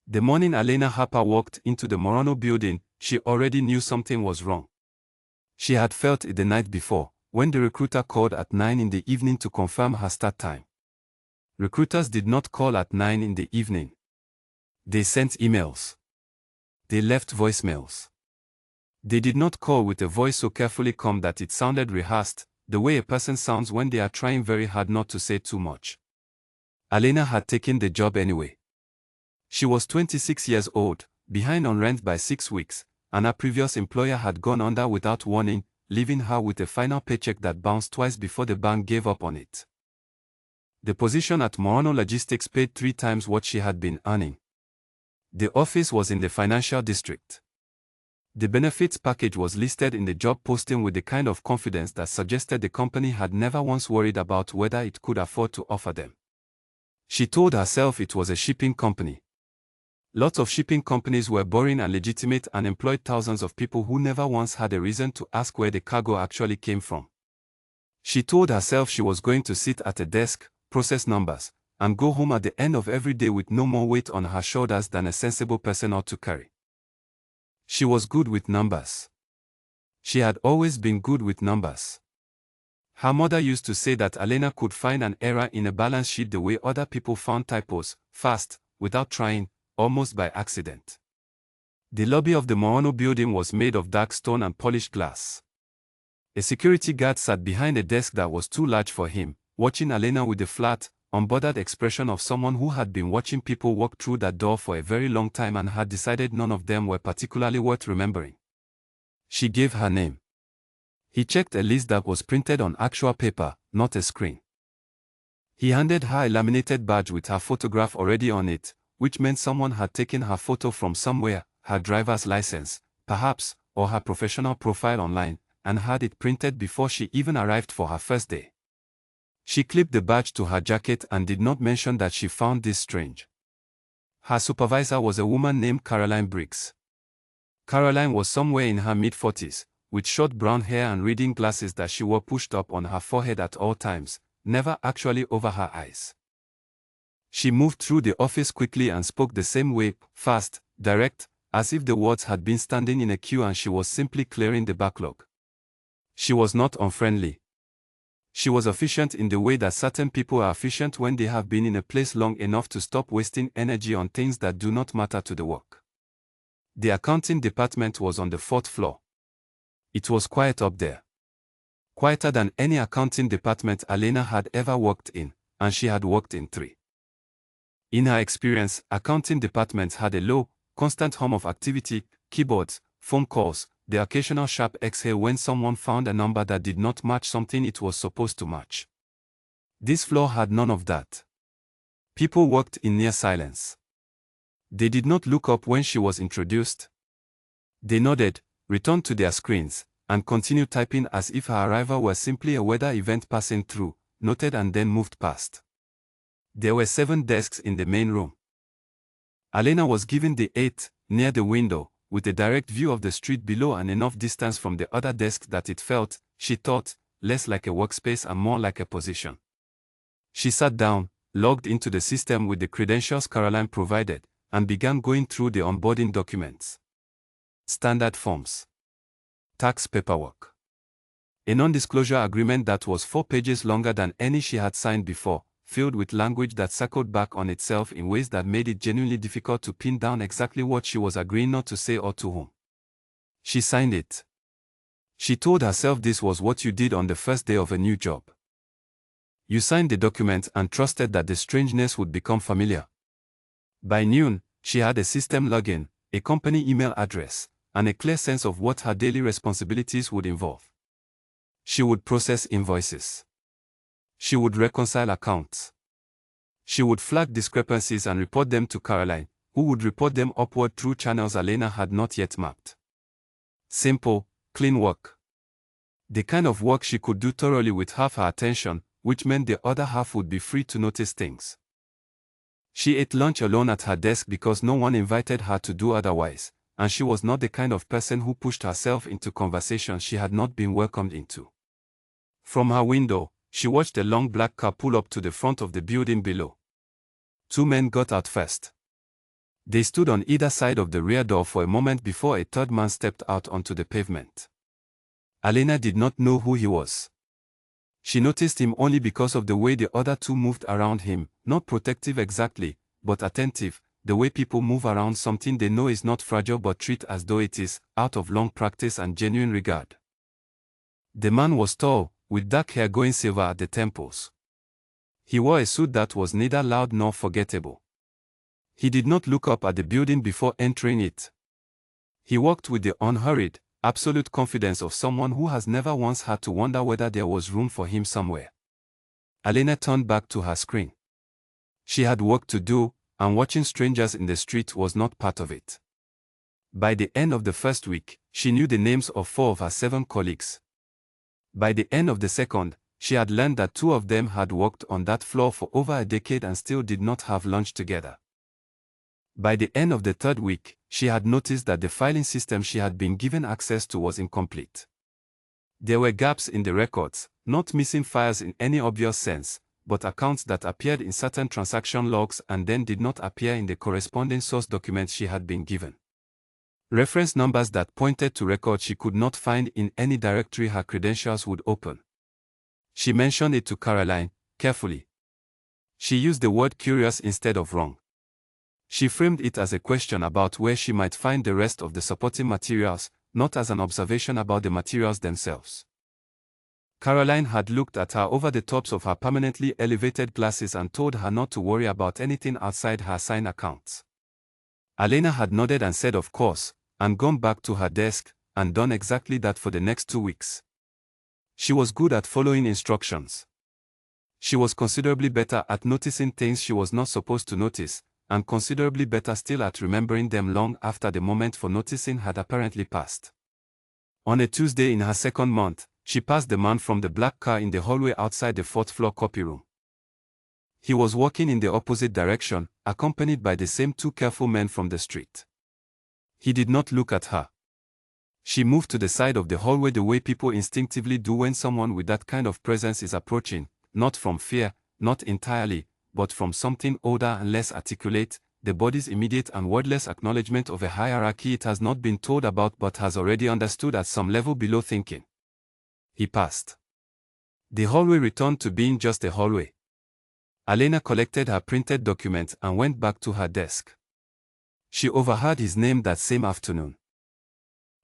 The morning Elena Harper walked into the Morano building, she already knew something was wrong. She had felt it the night before, when the recruiter called at 9 in the evening to confirm her start time. Recruiters did not call at 9 in the evening. They sent emails. They left voicemails. They did not call with a voice so carefully calm that it sounded rehearsed, the way a person sounds when they are trying very hard not to say too much. Elena had taken the job anyway. She was 26 years old, behind on rent by 6 weeks, and her previous employer had gone under without warning, leaving her with a final paycheck that bounced twice before the bank gave up on it. The position at Morano Logistics paid 3 times what she had been earning. The office was in the financial district. The benefits package was listed in the job posting with the kind of confidence that suggested the company had never once worried about whether it could afford to offer them. She told herself it was a shipping company. Lots of shipping companies were boring and legitimate and employed thousands of people who never once had a reason to ask where the cargo actually came from. She told herself she was going to sit at a desk, process numbers, and go home at the end of every day with no more weight on her shoulders than a sensible person ought to carry. She was good with numbers. She had always been good with numbers. Her mother used to say that Elena could find an error in a balance sheet the way other people found typos, fast, without trying, almost by accident. The lobby of the Morano building was made of dark stone and polished glass. A security guard sat behind a desk that was too large for him, watching Elena with the flat, unbothered expression of someone who had been watching people walk through that door for a very long time and had decided none of them were particularly worth remembering. She gave her name. He checked a list that was printed on actual paper, not a screen. He handed her a laminated badge with her photograph already on it, which meant someone had taken her photo from somewhere, her driver's license, perhaps, or her professional profile online, and had it printed before she even arrived for her first day. She clipped the badge to her jacket and did not mention that she found this strange. Her supervisor was a woman named Caroline Briggs. Caroline was somewhere in her mid-40s, with short brown hair and reading glasses that she wore pushed up on her forehead at all times, never actually over her eyes. She moved through the office quickly and spoke the same way, fast, direct, as if the words had been standing in a queue and she was simply clearing the backlog. She was not unfriendly. She was efficient in the way that certain people are efficient when they have been in a place long enough to stop wasting energy on things that do not matter to the work. The accounting department was on the 4th floor. It was quiet up there. Quieter than any accounting department Elena had ever worked in, and she had worked in 3. In her experience, accounting departments had a low, constant hum of activity, keyboards, phone calls, the occasional sharp exhale when someone found a number that did not match something it was supposed to match. This floor had none of that. People worked in near silence. They did not look up when she was introduced. They nodded, returned to their screens, and continued typing as if her arrival were simply a weather event passing through, noted and then moved past. There were 7 desks in the main room. Elena was given the 8th, near the window, with a direct view of the street below and enough distance from the other desk that it felt, she thought, less like a workspace and more like a position. She sat down, logged into the system with the credentials Caroline provided, and began going through the onboarding documents. Standard forms. Tax paperwork. A non-disclosure agreement that was 4 pages longer than any she had signed before, filled with language that circled back on itself in ways that made it genuinely difficult to pin down exactly what she was agreeing not to say or to whom. She signed it. She told herself this was what you did on the first day of a new job. You signed the document and trusted that the strangeness would become familiar. By noon, she had a system login, a company email address, and a clear sense of what her daily responsibilities would involve. She would process invoices. She would reconcile accounts. She would flag discrepancies and report them to Caroline, who would report them upward through channels Elena had not yet mapped. Simple, clean work. The kind of work she could do thoroughly with half her attention, which meant the other half would be free to notice things. She ate lunch alone at her desk because no one invited her to do otherwise, and she was not the kind of person who pushed herself into conversations she had not been welcomed into. From her window, she watched a long black car pull up to the front of the building below. 2 men got out first. They stood on either side of the rear door for a moment before a third man stepped out onto the pavement. Elena did not know who he was. She noticed him only because of the way the other two moved around him, not protective exactly, but attentive, the way people move around something they know is not fragile but treat as though it is, out of long practice and genuine regard. The man was tall, with dark hair going silver at the temples. He wore a suit that was neither loud nor forgettable. He did not look up at the building before entering it. He walked with the unhurried, absolute confidence of someone who has never once had to wonder whether there was room for him somewhere. Elena turned back to her screen. She had work to do, and watching strangers in the street was not part of it. By the end of the first week, she knew the names of 4 of her 7 colleagues. By the end of the second, she had learned that 2 of them had worked on that floor for over a decade and still did not have lunch together. By the end of the third week, she had noticed that the filing system she had been given access to was incomplete. There were gaps in the records, not missing files in any obvious sense, but accounts that appeared in certain transaction logs and then did not appear in the corresponding source documents she had been given. Reference numbers that pointed to records she could not find in any directory her credentials would open. She mentioned it to Caroline, carefully. She used the word curious instead of wrong. She framed it as a question about where she might find the rest of the supporting materials, not as an observation about the materials themselves. Caroline had looked at her over the tops of her permanently elevated glasses and told her not to worry about anything outside her assigned accounts. Elena had nodded and said of course, and gone back to her desk, and done exactly that for the next 2 weeks. She was good at following instructions. She was considerably better at noticing things she was not supposed to notice, and considerably better still at remembering them long after the moment for noticing had apparently passed. On a Tuesday in her second month, she passed the man from the black car in the hallway outside the 4th floor copy room. He was walking in the opposite direction, accompanied by the same 2 careful men from the street. He did not look at her. She moved to the side of the hallway the way people instinctively do when someone with that kind of presence is approaching, not from fear, not entirely, but from something older and less articulate, the body's immediate and wordless acknowledgement of a hierarchy it has not been told about but has already understood at some level below thinking. He passed. The hallway returned to being just a hallway. Elena collected her printed document and went back to her desk. She overheard his name that same afternoon.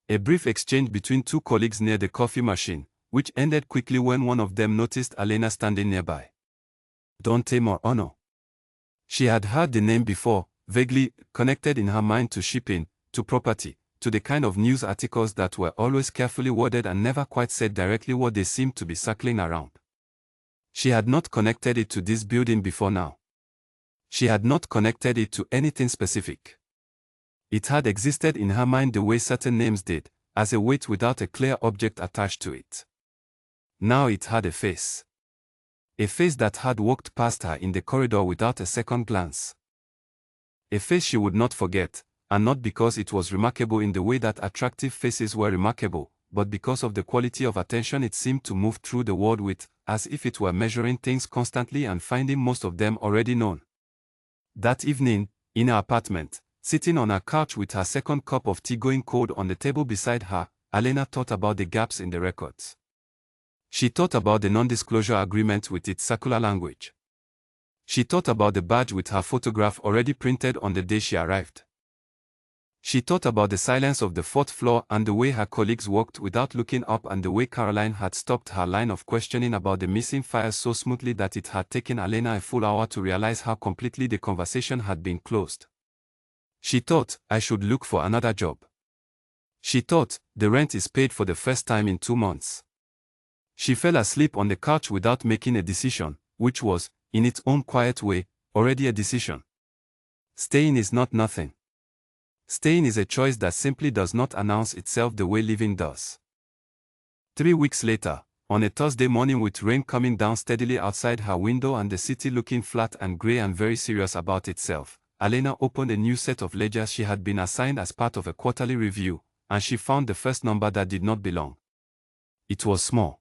A brief exchange between 2 colleagues near the coffee machine, which ended quickly when one of them noticed Elena standing nearby. Dante Morano. She had heard the name before, vaguely, connected in her mind to shipping, to property, to the kind of news articles that were always carefully worded and never quite said directly what they seemed to be circling around. She had not connected it to this building before now. She had not connected it to anything specific. It had existed in her mind the way certain names did, as a weight without a clear object attached to it. Now it had a face. A face that had walked past her in the corridor without a second glance. A face she would not forget, and not because it was remarkable in the way that attractive faces were remarkable, but because of the quality of attention it seemed to move through the world with, as if it were measuring things constantly and finding most of them already known. That evening, in her apartment, sitting on her couch with her second cup of tea going cold on the table beside her, Elena thought about the gaps in the records. She thought about the non-disclosure agreement with its circular language. She thought about the badge with her photograph already printed on the day she arrived. She thought about the silence of the 4th floor and the way her colleagues walked without looking up and the way Caroline had stopped her line of questioning about the missing files so smoothly that it had taken Elena a full hour to realize how completely the conversation had been closed. She thought, I should look for another job. She thought, the rent is paid for the first time in 2 months. She fell asleep on the couch without making a decision, which was, in its own quiet way, already a decision. Staying is not nothing. Staying is a choice that simply does not announce itself the way living does. 3 weeks later, on a Thursday morning with rain coming down steadily outside her window and the city looking flat and grey and very serious about itself, Elena opened a new set of ledgers she had been assigned as part of a quarterly review, and she found the first number that did not belong. It was small.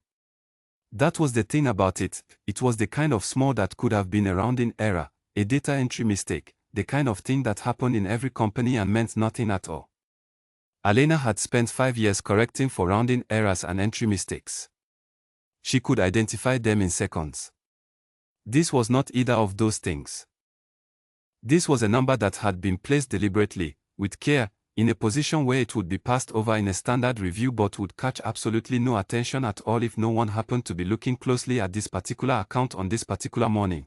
That was the thing about it, it was the kind of small that could have been a rounding error, a data entry mistake, the kind of thing that happened in every company and meant nothing at all. Elena had spent 5 years correcting for rounding errors and entry mistakes. She could identify them in seconds. This was not either of those things. This was a number that had been placed deliberately, with care, in a position where it would be passed over in a standard review but would catch absolutely no attention at all if no one happened to be looking closely at this particular account on this particular morning.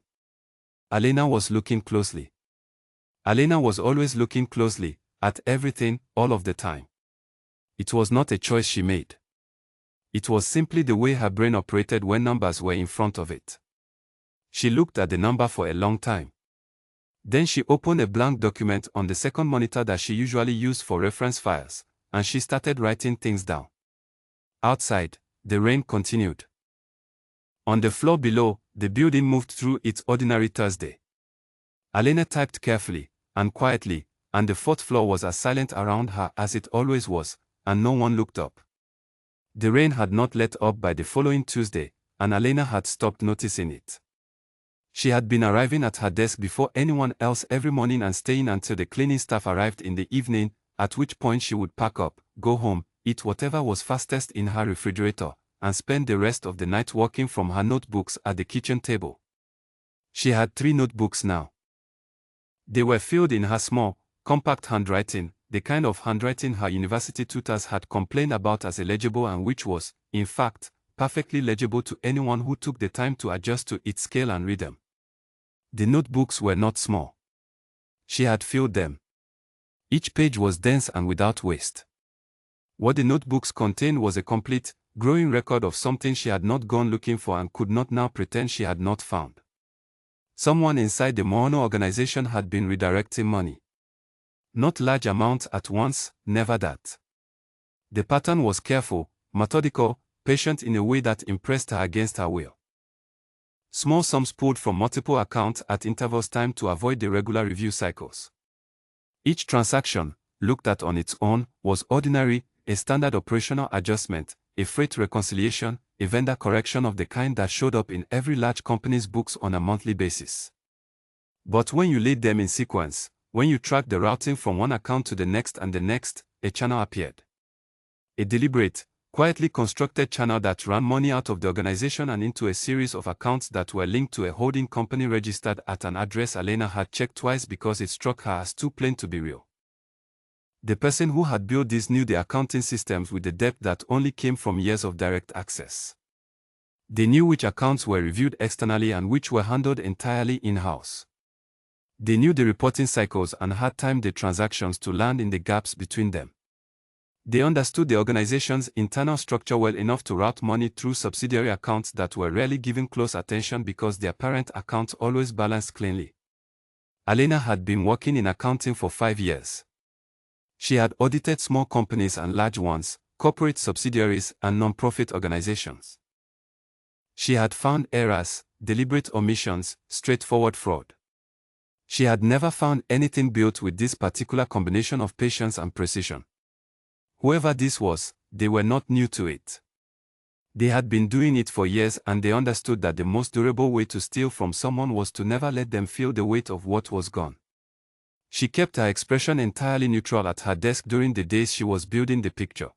Elena was looking closely. Elena was always looking closely, at everything, all of the time. It was not a choice she made. It was simply the way her brain operated when numbers were in front of it. She looked at the number for a long time. Then she opened a blank document on the second monitor that she usually used for reference files, and she started writing things down. Outside, the rain continued. On the floor below, the building moved through its ordinary Thursday. Elena typed carefully and quietly, and the fourth floor was as silent around her as it always was, and no one looked up. The rain had not let up by the following Tuesday, and Elena had stopped noticing it. She had been arriving at her desk before anyone else every morning and staying until the cleaning staff arrived in the evening, at which point she would pack up, go home, eat whatever was fastest in her refrigerator, and spend the rest of the night working from her notebooks at the kitchen table. She had 3 notebooks now. They were filled in her small, compact handwriting, the kind of handwriting her university tutors had complained about as illegible and which was, in fact, perfectly legible to anyone who took the time to adjust to its scale and read them. The notebooks were not small. She had filled them. Each page was dense and without waste. What the notebooks contained was a complete, growing record of something she had not gone looking for and could not now pretend she had not found. Someone inside the Mono organization had been redirecting money. Not large amounts at once, never that. The pattern was careful, methodical, patient in a way that impressed her against her will. Small sums pulled from multiple accounts at intervals timed to avoid the regular review cycles. Each transaction, looked at on its own, was ordinary, a standard operational adjustment, a freight reconciliation, a vendor correction of the kind that showed up in every large company's books on a monthly basis. But when you laid them in sequence, when you tracked the routing from one account to the next and the next, a channel appeared. A deliberate, quietly constructed channel that ran money out of the organization and into a series of accounts that were linked to a holding company registered at an address Elena had checked twice because it struck her as too plain to be real. The person who had built this knew the accounting systems with the depth that only came from years of direct access. They knew which accounts were reviewed externally and which were handled entirely in-house. They knew the reporting cycles and had timed the transactions to land in the gaps between them. They understood the organization's internal structure well enough to route money through subsidiary accounts that were rarely given close attention because their parent accounts always balanced cleanly. Elena had been working in accounting for 5 years. She had audited small companies and large ones, corporate subsidiaries and non-profit organizations. She had found errors, deliberate omissions, straightforward fraud. She had never found anything built with this particular combination of patience and precision. Whoever this was, they were not new to it. They had been doing it for years and they understood that the most durable way to steal from someone was to never let them feel the weight of what was gone. She kept her expression entirely neutral at her desk during the days she was building the picture.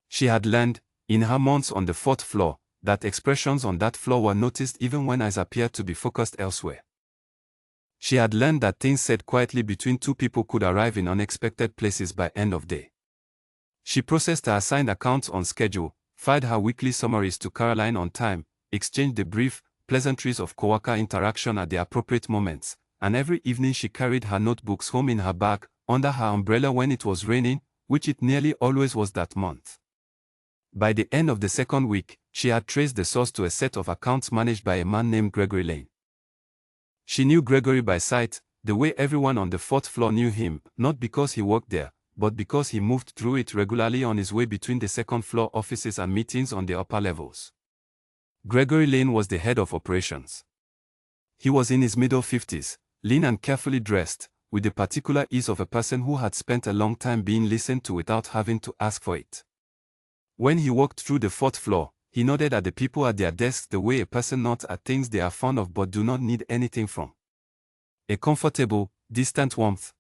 She had learned, in her months on the 4th floor, that expressions on that floor were noticed even when eyes appeared to be focused elsewhere. She had learned that things said quietly between 2 people could arrive in unexpected places by end of day. She processed her assigned accounts on schedule, filed her weekly summaries to Caroline on time, exchanged the brief pleasantries of coworker interaction at the appropriate moments, and every evening she carried her notebooks home in her bag, under her umbrella when it was raining, which it nearly always was that month. By the end of the 2nd week, she had traced the source to a set of accounts managed by a man named Gregory Lane. She knew Gregory by sight, the way everyone on the 4th floor knew him, not because he worked there, but because he moved through it regularly on his way between the 2nd floor offices and meetings on the upper levels. Gregory Lane was the head of operations. He was in his middle 50s, lean and carefully dressed, with the particular ease of a person who had spent a long time being listened to without having to ask for it. When he walked through the 4th floor, he nodded at the people at their desks the way a person nods at things they are fond of but do not need anything from. A comfortable, Distant warmth.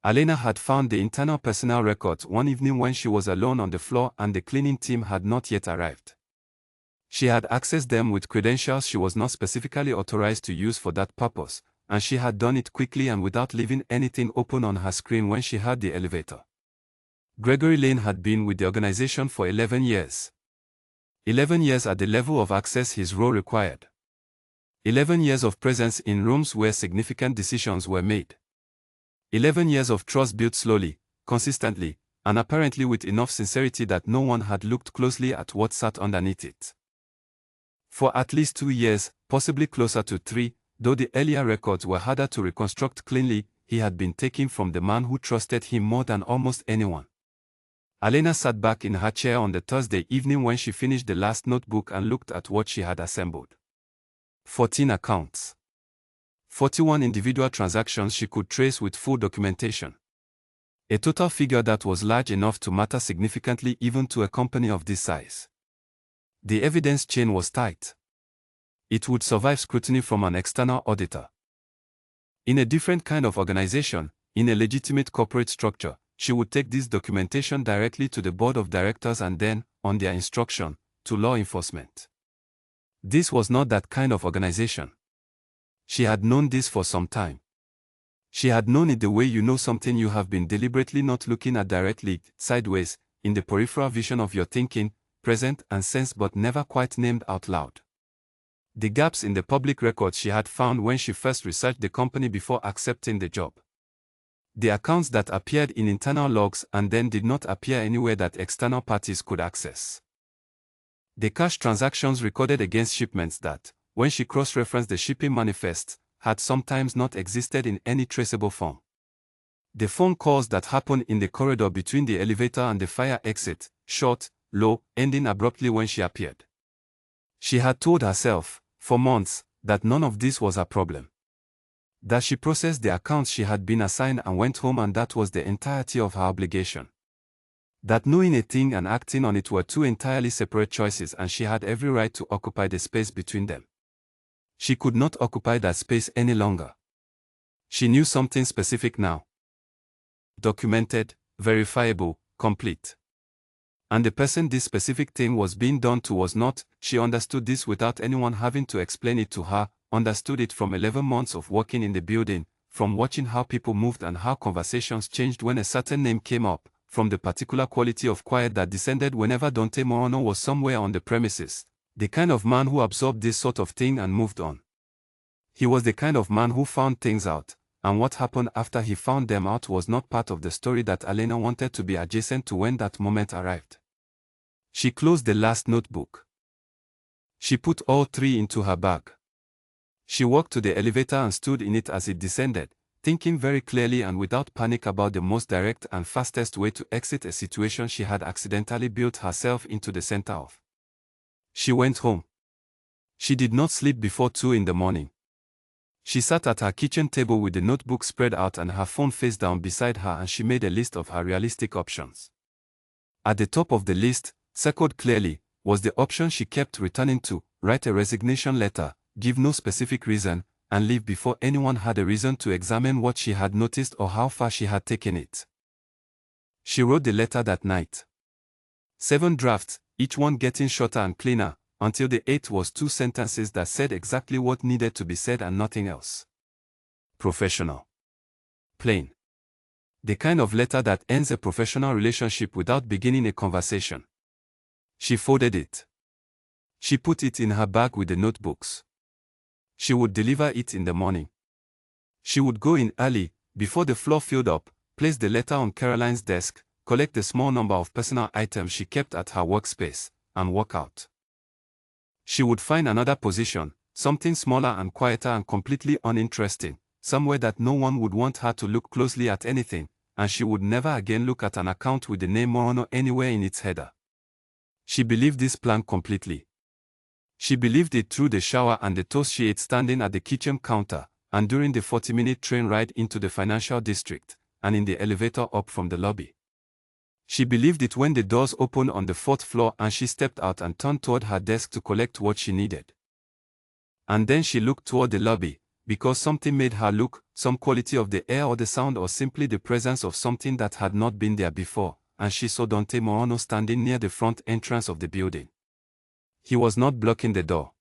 Elena had found the internal personnel records one evening when she was alone on the floor and the cleaning team had not yet arrived. She had accessed them with credentials she was not specifically authorized to use for that purpose, and she had done it quickly and without leaving anything open on her screen when she heard the elevator. Gregory Lane had been with the organization for 11 years. 11 years at the level of access his role required. 11 years of presence in rooms where significant decisions were made. 11 years of trust built slowly, consistently, and apparently with enough sincerity that no one had looked closely at what sat underneath it. For at least 2 years, possibly closer to 3, though the earlier records were harder to reconstruct cleanly, he had been taken from the man who trusted him more than almost anyone. Elena sat back in her chair on the Thursday evening when she finished the last notebook and looked at what she had assembled. 14 accounts. 41 individual transactions she could trace with full documentation. A total figure that was large enough to matter significantly even to a company of this size. The evidence chain was tight. It would survive scrutiny from an external auditor. In a different kind of organization, in a legitimate corporate structure, she would take this documentation directly to the board of directors and then, on their instruction, to law enforcement. This was not that kind of organization. She had known this for some time. She had known it the way you know something you have been deliberately not looking at directly, sideways, in the peripheral vision of your thinking, present and sense but never quite named out loud. The gaps in the public records she had found when she first researched the company before accepting the job. The accounts that appeared in internal logs and then did not appear anywhere that external parties could access. The cash transactions recorded against shipments that, when she cross-referenced the shipping manifests, had sometimes not existed in any traceable form. The phone calls that happened in the corridor between the elevator and the fire exit, short, low, ending abruptly when she appeared. She had told herself, for months, that none of this was a problem. That she processed the accounts she had been assigned and went home and that was the entirety of her obligation. That knowing a thing and acting on it were two entirely separate choices and she had every right to occupy the space between them. She could not occupy that space any longer. She knew something specific now. Documented, verifiable, complete. And the person this specific thing was being done to was not, she understood this without anyone having to explain it to her, understood it from 11 months of working in the building, from watching how people moved and how conversations changed when a certain name came up, from the particular quality of quiet that descended whenever Dante Morano was somewhere on the premises. The kind of man who absorbed this sort of thing and moved on. He was the kind of man who found things out, and what happened after he found them out was not part of the story that Elena wanted to be adjacent to when that moment arrived. She closed the last notebook. She put all 3 into her bag. She walked to the elevator and stood in it as it descended, thinking very clearly and without panic about the most direct and fastest way to exit a situation she had accidentally built herself into the center of. She went home. She did not sleep before 2 in the morning. She sat at her kitchen table with the notebook spread out and her phone face down beside her and she made a list of her realistic options. At the top of the list, circled clearly, was the option she kept returning to: write a resignation letter, give no specific reason, and leave before anyone had a reason to examine what she had noticed or how far she had taken it. She wrote the letter that night. 7 drafts, each one getting shorter and cleaner, until the 8th was 2 sentences that said exactly what needed to be said and nothing else. Professional. Plain. The kind of letter that ends a professional relationship without beginning a conversation. She folded it. She put it in her bag with the notebooks. She would deliver it in the morning. She would go in early, before the floor filled up, place the letter on Caroline's desk, collect the small number of personal items she kept at her workspace, and walk out. She would find another position, something smaller and quieter and completely uninteresting, somewhere that no one would want her to look closely at anything, and she would never again look at an account with the name Morano anywhere in its header. She believed this plan completely. She believed it through the shower and the toast she ate standing at the kitchen counter, and during the 40-minute train ride into the financial district, and in the elevator up from the lobby. She believed it when the doors opened on the 4th floor and she stepped out and turned toward her desk to collect what she needed. And then she looked toward the lobby, because something made her look, some quality of the air or the sound or simply the presence of something that had not been there before, and she saw Dante Morano standing near the front entrance of the building. He was not blocking the door.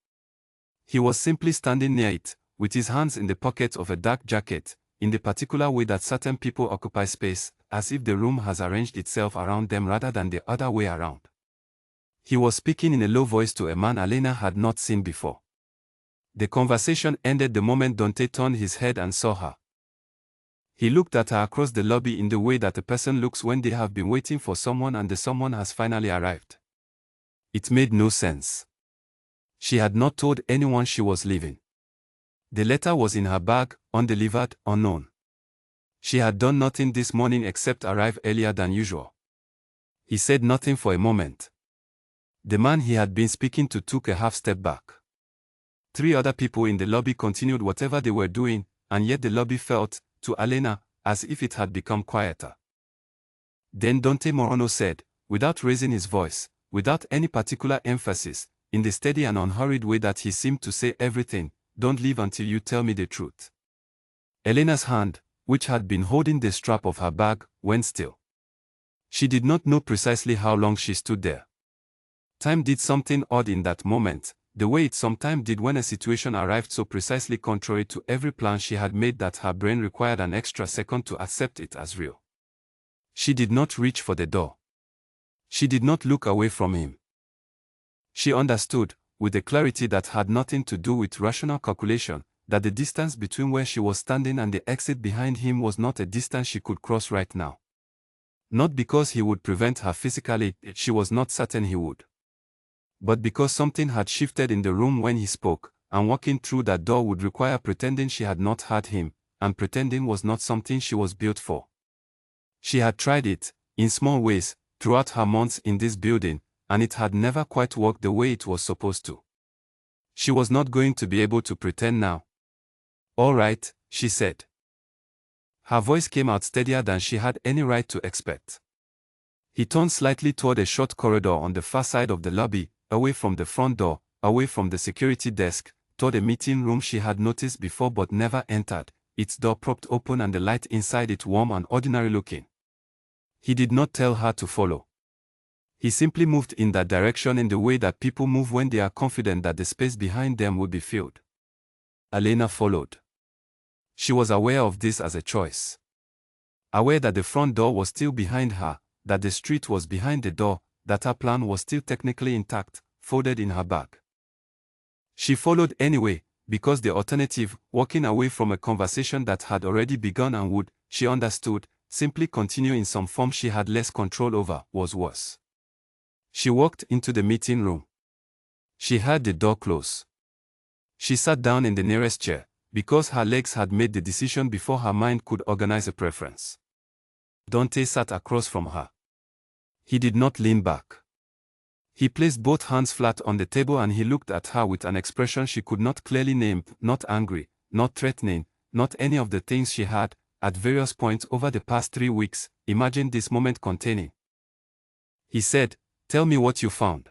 He was simply standing near it, with his hands in the pockets of a dark jacket, in the particular way that certain people occupy space, as if the room has arranged itself around them rather than the other way around. He was speaking in a low voice to a man Elena had not seen before. The conversation ended the moment Dante turned his head and saw her. He looked at her across the lobby in the way that a person looks when they have been waiting for someone and the someone has finally arrived. It made no sense. She had not told anyone she was leaving. The letter was in her bag, undelivered, unknown. She had done nothing this morning except arrive earlier than usual. He said nothing for a moment. The man he had been speaking to took a half step back. 3 other people in the lobby continued whatever they were doing, and yet the lobby felt, to Elena, as if it had become quieter. Then Dante Morano said, without raising his voice, without any particular emphasis, in the steady and unhurried way that he seemed to say everything, "Don't leave until you tell me the truth." Elena's hand, which had been holding the strap of her bag, went still. She did not know precisely how long she stood there. Time did something odd in that moment, the way it sometimes did when a situation arrived so precisely contrary to every plan she had made that her brain required an extra second to accept it as real. She did not reach for the door. She did not look away from him. She understood, with a clarity that had nothing to do with rational calculation, that the distance between where she was standing and the exit behind him was not a distance she could cross right now. Not because he would prevent her physically, she was not certain he would. But because something had shifted in the room when he spoke, and walking through that door would require pretending she had not heard him, and pretending was not something she was built for. She had tried it, in small ways, throughout her months in this building, and it had never quite worked the way it was supposed to. She was not going to be able to pretend now. "All right," she said. Her voice came out steadier than she had any right to expect. He turned slightly toward a short corridor on the far side of the lobby, away from the front door, away from the security desk, toward a meeting room she had noticed before but never entered, its door propped open and the light inside it warm and ordinary looking. He did not tell her to follow. He simply moved in that direction in the way that people move when they are confident that the space behind them will be filled. Elena followed. She was aware of this as a choice. Aware that the front door was still behind her, that the street was behind the door, that her plan was still technically intact, folded in her bag. She followed anyway, because the alternative, walking away from a conversation that had already begun and would, she understood, simply continue in some form she had less control over, was worse. She walked into the meeting room. She heard the door close. She sat down in the nearest chair, because her legs had made the decision before her mind could organize a preference. Dante sat across from her. He did not lean back. He placed both hands flat on the table and he looked at her with an expression she could not clearly name, not angry, not threatening, not any of the things she had, at various points over the past 3 weeks, imagined this moment containing. He said, "Tell me what you found."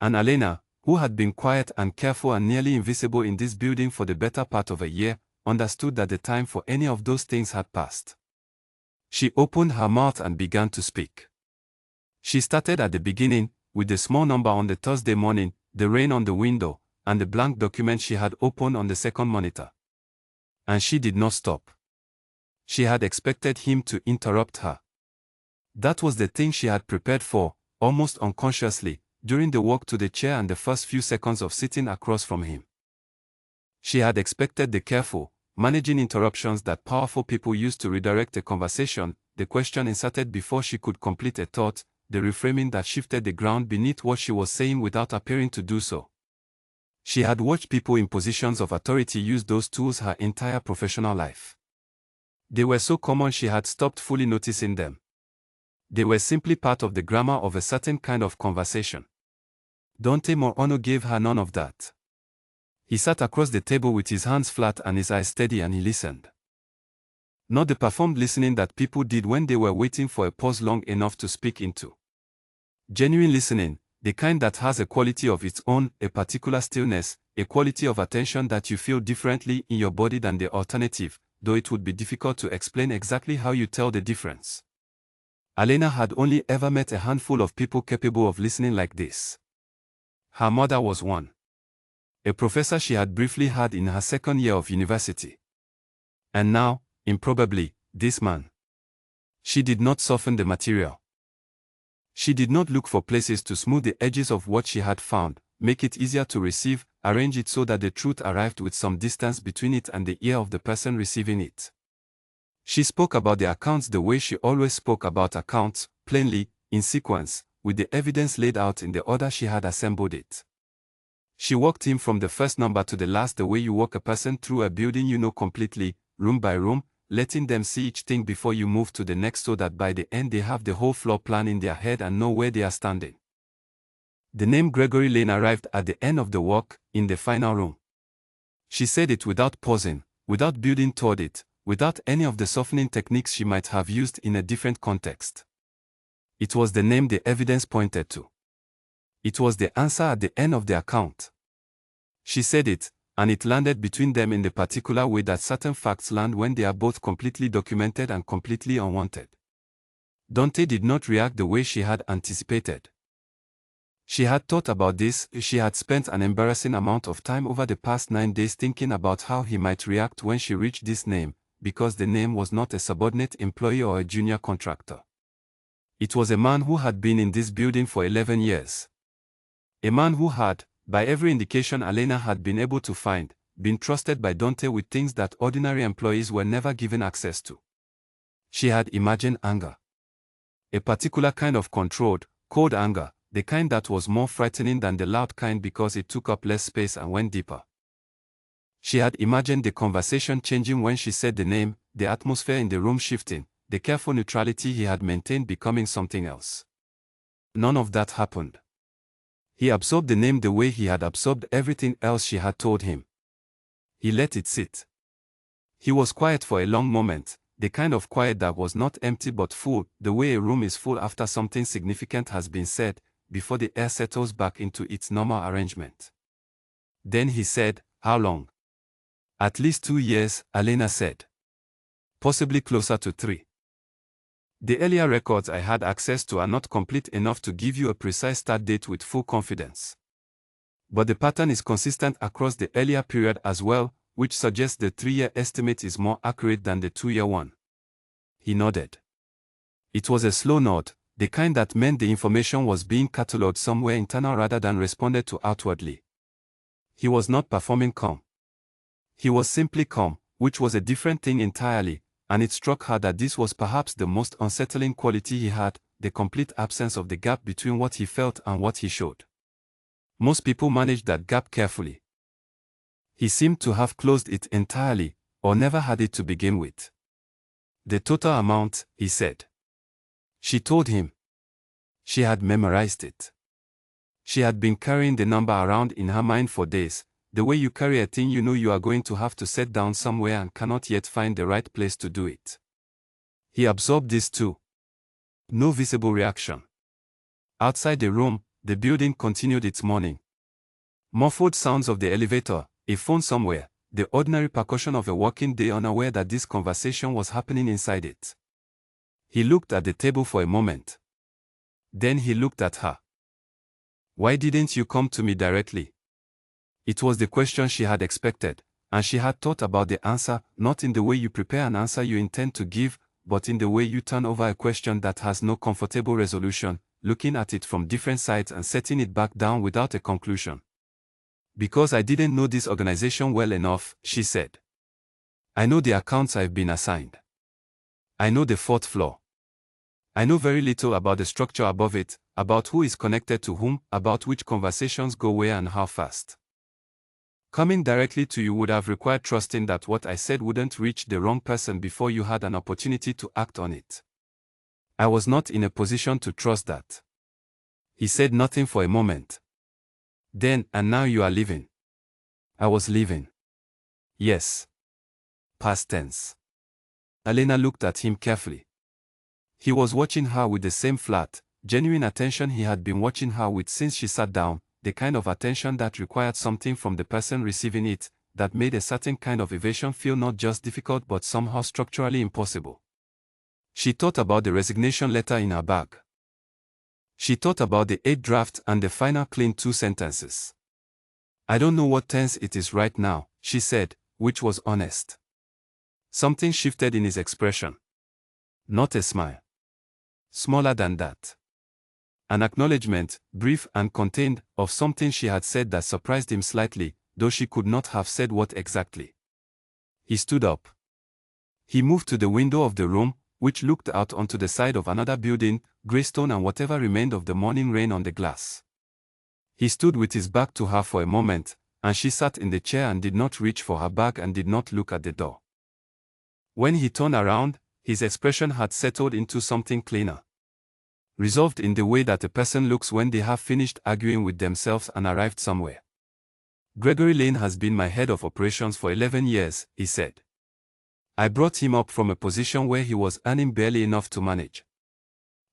And Elena, who had been quiet and careful and nearly invisible in this building for the better part of a year, understood that the time for any of those things had passed. She opened her mouth and began to speak. She started at the beginning, with the small number on the Thursday morning, the rain on the window, and the blank document she had opened on the second monitor. And she did not stop. She had expected him to interrupt her. That was the thing she had prepared for, almost unconsciously, during the walk to the chair and the first few seconds of sitting across from him. She had expected the careful, managing interruptions that powerful people use to redirect a conversation, the question inserted before she could complete a thought, the reframing that shifted the ground beneath what she was saying without appearing to do so. She had watched people in positions of authority use those tools her entire professional life. They were so common she had stopped fully noticing them. They were simply part of the grammar of a certain kind of conversation. Dante Morano gave her none of that. He sat across the table with his hands flat and his eyes steady and he listened. Not the performed listening that people did when they were waiting for a pause long enough to speak into. Genuine listening, The kind that has a quality of its own, a particular stillness, a quality of attention that you feel differently in your body than the alternative, though it would be difficult to explain exactly how you tell the difference. Elena had only ever met a handful of people capable of listening like this. Her mother was one. A professor she had briefly had in her second year of university. And now, improbably, this man. She did not soften the material. She did not look for places to smooth the edges of what she had found, make it easier to receive, arrange it so that the truth arrived with some distance between it and the ear of the person receiving it. She spoke about the accounts the way she always spoke about accounts, plainly, in sequence, with the evidence laid out in the order she had assembled it. She walked him from the first number to the last the way you walk a person through a building you know completely, room by room, letting them see each thing before you move to the next so that by the end they have the whole floor plan in their head and know where they are standing. The name Gregory Lane arrived at the end of the walk, in the final room. She said it without pausing, without building toward it, without any of the softening techniques she might have used in a different context. It was the name the evidence pointed to. It was the answer at the end of the account. She said it, and it landed between them in the particular way that certain facts land when they are both completely documented and completely unwanted. Dante did not react the way she had anticipated. She had thought about this. She had spent an embarrassing amount of time over the past 9 days thinking about how he might react when she reached this name, because the name was not a subordinate employee or a junior contractor. It was a man who had been in this building for 11 years. A man who had, by every indication Elena had been able to find, been trusted by Dante with things that ordinary employees were never given access to. She had imagined anger. A particular kind of controlled, cold anger, the kind that was more frightening than the loud kind because it took up less space and went deeper. She had imagined the conversation changing when she said the name, the atmosphere in the room shifting, the careful neutrality he had maintained becoming something else. None of that happened. He absorbed the name the way he had absorbed everything else she had told him. He let it sit. He was quiet for a long moment, the kind of quiet that was not empty but full, the way a room is full after something significant has been said, before the air settles back into its normal arrangement. Then he said, "How long?" "At least 2 years," Elena said. "Possibly closer to 3. The earlier records I had access to are not complete enough to give you a precise start date with full confidence. But the pattern is consistent across the earlier period as well, which suggests the 3-year estimate is more accurate than the 2-year one." He nodded. It was a slow nod, the kind that meant the information was being catalogued somewhere internal rather than responded to outwardly. He was not performing calm. He was simply calm, which was a different thing entirely, and it struck her that this was perhaps the most unsettling quality he had, the complete absence of the gap between what he felt and what he showed. Most people managed that gap carefully. He seemed to have closed it entirely, or never had it to begin with. "The total amount," he said. She told him. She had memorized it. She had been carrying the number around in her mind for days, the way you carry a thing you know you are going to have to set down somewhere and cannot yet find the right place to do it. He absorbed this too. No visible reaction. Outside the room, the building continued its morning. Muffled sounds of the elevator, a phone somewhere, the ordinary percussion of a working day unaware that this conversation was happening inside it. He looked at the table for a moment. Then he looked at her. "Why didn't you come to me directly?" It was the question she had expected, and she had thought about the answer, not in the way you prepare an answer you intend to give, but in the way you turn over a question that has no comfortable resolution, looking at it from different sides and setting it back down without a conclusion. "Because I didn't know this organization well enough," she said. "I know the accounts I've been assigned. I know the 4th floor. I know very little about the structure above it, about who is connected to whom, about which conversations go where and how fast. Coming directly to you would have required trusting that what I said wouldn't reach the wrong person before you had an opportunity to act on it. I was not in a position to trust that." He said nothing for a moment. "Then, and now you are leaving." "I was leaving." "Yes." Past tense. Elena looked at him carefully. He was watching her with the same flat, genuine attention he had been watching her with since she sat down, the kind of attention that required something from the person receiving it, that made a certain kind of evasion feel not just difficult but somehow structurally impossible. She thought about the resignation letter in her bag. She thought about the 8 drafts and the final clean 2 sentences. "I don't know what tense it is right now," she said, which was honest. Something shifted in his expression. Not a smile. Smaller than that. An acknowledgement, brief and contained, of something she had said that surprised him slightly, though she could not have said what exactly. He stood up. He moved to the window of the room, which looked out onto the side of another building, grey stone and whatever remained of the morning rain on the glass. He stood with his back to her for a moment, and she sat in the chair and did not reach for her bag and did not look at the door. When he turned around, his expression had settled into something cleaner. Resolved in the way that a person looks when they have finished arguing with themselves and arrived somewhere. "Gregory Lane has been my head of operations for 11 years, he said. "I brought him up from a position where he was earning barely enough to manage.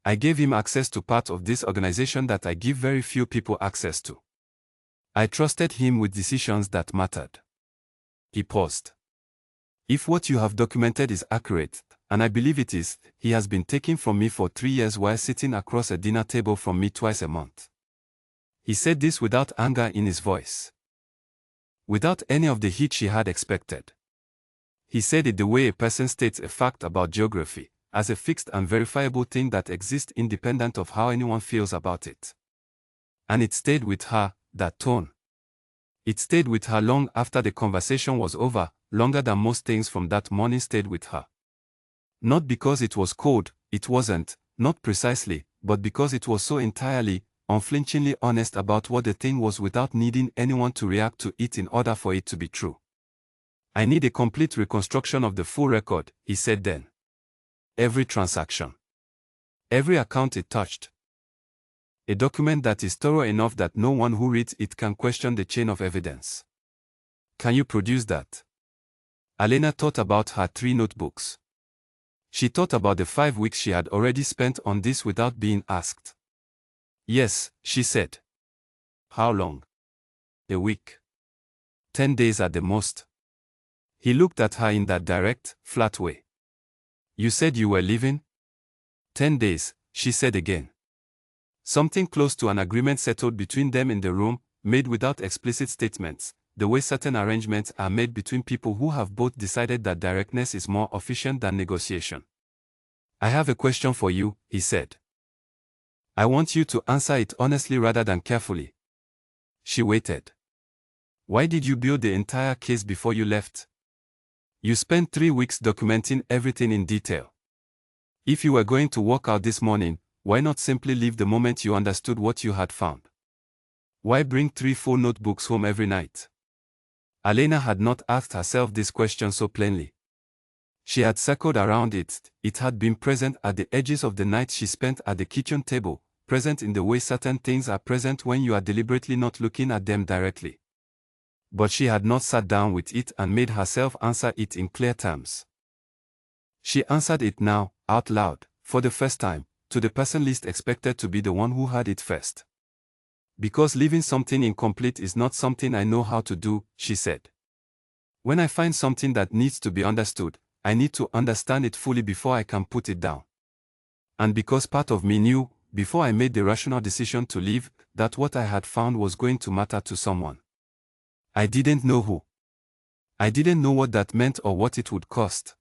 I gave him access to part of this organization that I give very few people access to. I trusted him with decisions that mattered." He paused. "If what you have documented is accurate, and I believe it is, he has been taken from me for 3 years while sitting across a dinner table from me twice a month." He said this without anger in his voice. Without any of the heat she had expected. He said it the way a person states a fact about geography, as a fixed and verifiable thing that exists independent of how anyone feels about it. And it stayed with her, that tone. It stayed with her long after the conversation was over, longer than most things from that morning stayed with her. Not because it was cold, it wasn't, not precisely, but because it was so entirely, unflinchingly honest about what the thing was without needing anyone to react to it in order for it to be true. "I need a complete reconstruction of the full record," he said then. "Every transaction. Every account it touched. A document that is thorough enough that no one who reads it can question the chain of evidence. Can you produce that?" Elena thought about her 3 notebooks. She thought about the 5 weeks she had already spent on this without being asked. "Yes," she said. "How long?" "A week. 10 days at the most." He looked at her in that direct, flat way. "You said you were leaving?" "10 days, she said again. Something close to an agreement settled between them in the room, made without explicit statements, the way certain arrangements are made between people who have both decided that directness is more efficient than negotiation. "I have a question for you," he said. "I want you to answer it honestly rather than carefully." She waited. "Why did you build the entire case before you left? You spent 3 weeks documenting everything in detail. If you were going to walk out this morning, why not simply leave the moment you understood what you had found? Why bring 3 full notebooks home every night?" Elena had not asked herself this question so plainly. She had circled around it, it had been present at the edges of the nights she spent at the kitchen table, present in the way certain things are present when you are deliberately not looking at them directly. But she had not sat down with it and made herself answer it in clear terms. She answered it now, out loud, for the first time, to the person least expected to be the one who heard it first. "Because leaving something incomplete is not something I know how to do," she said. "When I find something that needs to be understood, I need to understand it fully before I can put it down. And because part of me knew, before I made the rational decision to leave, that what I had found was going to matter to someone. I didn't know who. I didn't know what that meant or what it would cost.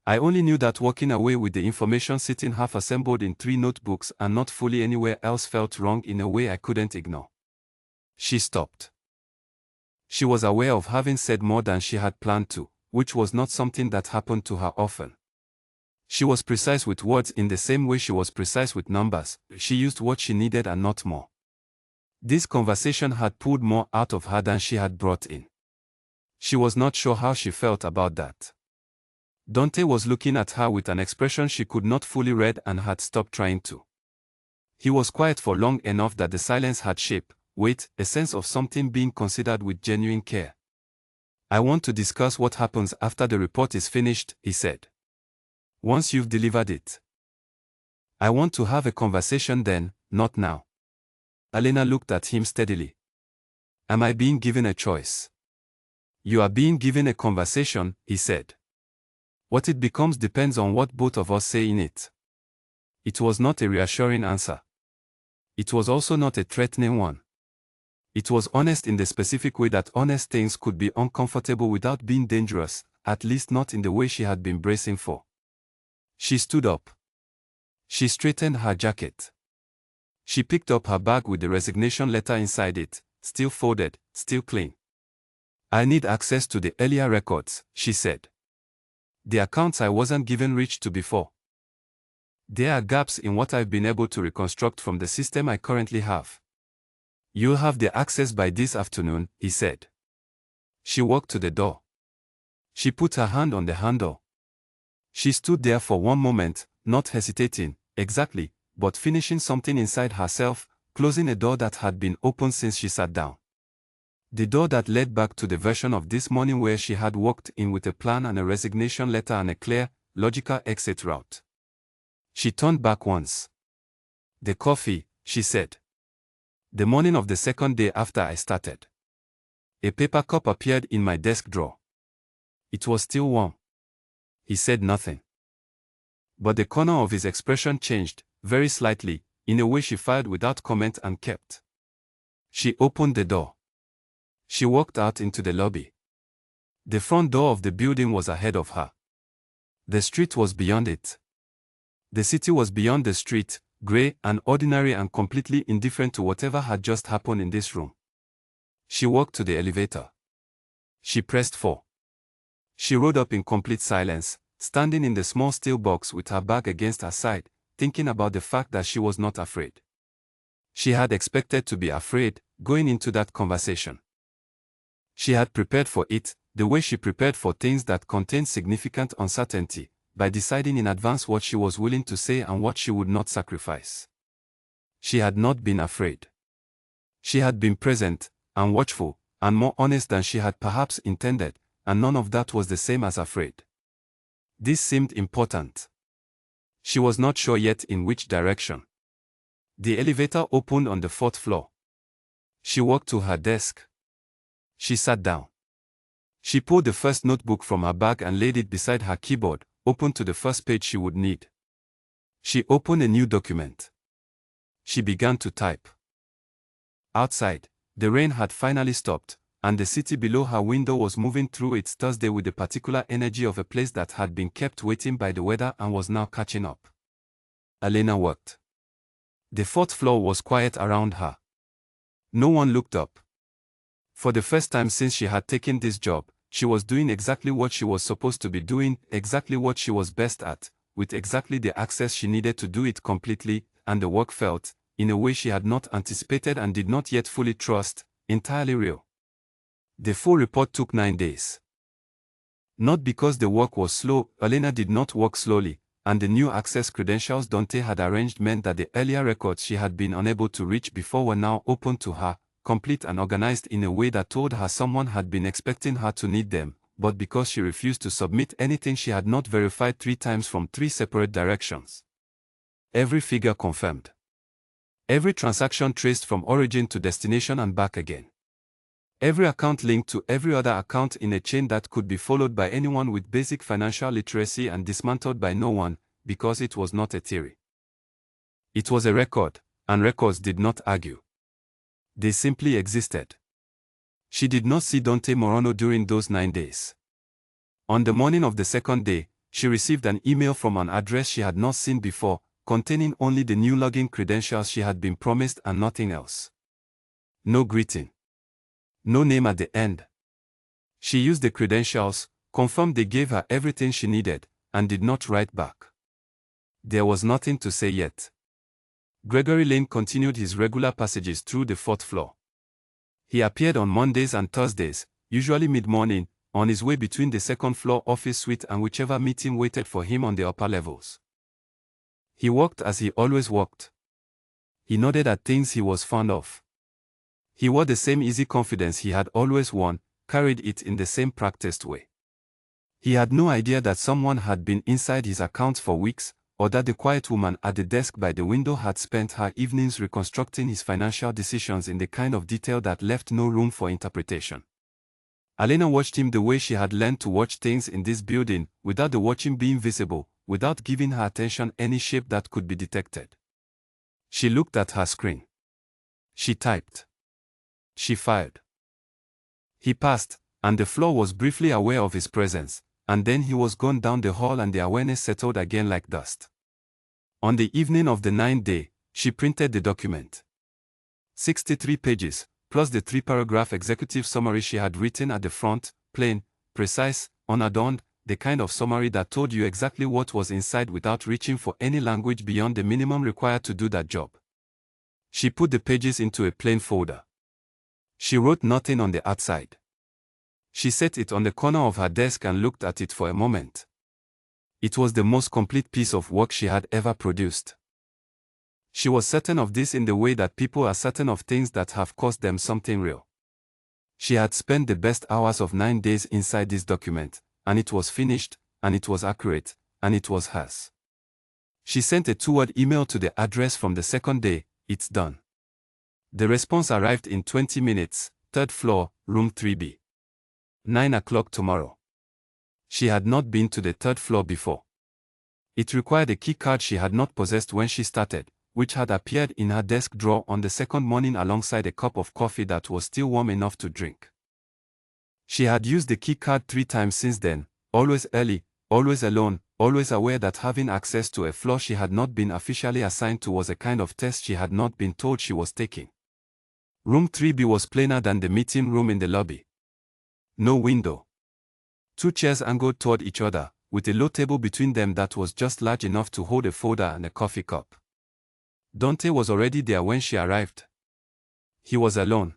I only knew that walking away with the information sitting half assembled in 3 notebooks and not fully anywhere else felt wrong in a way I couldn't ignore." She stopped. She was aware of having said more than she had planned to, which was not something that happened to her often. She was precise with words in the same way she was precise with numbers. She used what she needed and not more. This conversation had pulled more out of her than she had brought in. She was not sure how she felt about that. Dante was looking at her with an expression she could not fully read and had stopped trying to. He was quiet for long enough that the silence had shape, weight, a sense of something being considered with genuine care. "I want to discuss what happens after the report is finished," he said. "Once you've delivered it." I want to have a conversation then, not now. Elena looked at him steadily. Am I being given a choice? You are being given a conversation, he said. What it becomes depends on what both of us say in it. It was not a reassuring answer. It was also not a threatening one. It was honest in the specific way that honest things could be uncomfortable without being dangerous, at least not in the way she had been bracing for. She stood up. She straightened her jacket. She picked up her bag with the resignation letter inside it, still folded, still clean. I need access to the earlier records, she said. The accounts I wasn't given reach to before. There are gaps in what I've been able to reconstruct from the system I currently have. You'll have the access by this afternoon, he said. She walked to the door. She put her hand on the handle. She stood there for one moment, not hesitating, exactly, but finishing something inside herself, closing a door that had been open since she sat down. The door that led back to the version of this morning where she had walked in with a plan and a resignation letter and a clear, logical exit route. She turned back once. The coffee, she said. The morning of the second day after I started. A paper cup appeared in my desk drawer. It was still warm. He said nothing. But the corner of his expression changed, very slightly, in a way she fired without comment and kept. She opened the door. She walked out into the lobby. The front door of the building was ahead of her. The street was beyond it. The city was beyond the street, gray and ordinary and completely indifferent to whatever had just happened in this room. She walked to the elevator. She pressed 4. She rode up in complete silence, standing in the small steel box with her bag against her side, thinking about the fact that she was not afraid. She had expected to be afraid, going into that conversation. She had prepared for it, the way she prepared for things that contained significant uncertainty, by deciding in advance what she was willing to say and what she would not sacrifice. She had not been afraid. She had been present, and watchful, and more honest than she had perhaps intended, and none of that was the same as afraid. This seemed important. She was not sure yet in which direction. The elevator opened on the 4th floor. She walked to her desk. She sat down. She pulled the first notebook from her bag and laid it beside her keyboard, open to the first page she would need. She opened a new document. She began to type. Outside, the rain had finally stopped, and the city below her window was moving through its Thursday with the particular energy of a place that had been kept waiting by the weather and was now catching up. Elena worked. The 4th floor was quiet around her. No one looked up. For the first time since she had taken this job, she was doing exactly what she was supposed to be doing, exactly what she was best at, with exactly the access she needed to do it completely, and the work felt, in a way she had not anticipated and did not yet fully trust, entirely real. The full report took 9 days. Not because the work was slow, Elena did not work slowly, and the new access credentials Dante had arranged meant that the earlier records she had been unable to reach before were now open to her, complete and organized in a way that told her someone had been expecting her to need them, but because she refused to submit anything she had not verified 3 times from 3 separate directions. Every figure confirmed. Every transaction traced from origin to destination and back again. Every account linked to every other account in a chain that could be followed by anyone with basic financial literacy and dismantled by no one, because it was not a theory. It was a record, and records did not argue. They simply existed. She did not see Dante Morano during those 9 days. On the morning of the second day, she received an email from an address she had not seen before, containing only the new login credentials she had been promised and nothing else. No greeting. No name at the end. She used the credentials, confirmed they gave her everything she needed, and did not write back. There was nothing to say yet. Gregory Lane continued his regular passages through the 4th floor. He appeared on Mondays and Thursdays, usually mid-morning, on his way between the 2nd floor office suite and whichever meeting waited for him on the upper levels. He walked as he always walked. He nodded at things he was fond of. He wore the same easy confidence he had always worn, carried it in the same practiced way. He had no idea that someone had been inside his accounts for weeks, or that the quiet woman at the desk by the window had spent her evenings reconstructing his financial decisions in the kind of detail that left no room for interpretation. Elena watched him the way she had learned to watch things in this building, without the watching being visible, without giving her attention any shape that could be detected. She looked at her screen. She typed. She fired. He passed, and the floor was briefly aware of his presence, and then he was gone down the hall and the awareness settled again like dust. On the evening of the 9th day, she printed the document. 63 pages, plus the 3-paragraph executive summary she had written at the front, plain, precise, unadorned, the kind of summary that told you exactly what was inside without reaching for any language beyond the minimum required to do that job. She put the pages into a plain folder. She wrote nothing on the outside. She set it on the corner of her desk and looked at it for a moment. It was the most complete piece of work she had ever produced. She was certain of this in the way that people are certain of things that have cost them something real. She had spent the best hours of 9 days inside this document, and it was finished, and it was accurate, and it was hers. She sent a 2-word email to the address from the second day, "It's done." The response arrived in 20 minutes, 3rd floor, room 3B. 9 o'clock tomorrow. She had not been to the 3rd floor before. It required a key card she had not possessed when she started, which had appeared in her desk drawer on the second morning alongside a cup of coffee that was still warm enough to drink. She had used the key card 3 times since then, always early, always alone, always aware that having access to a floor she had not been officially assigned to was a kind of test she had not been told she was taking. Room 3B was plainer than the meeting room in the lobby. No window. 2 chairs angled toward each other, with a low table between them that was just large enough to hold a folder and a coffee cup. Dante was already there when she arrived. He was alone.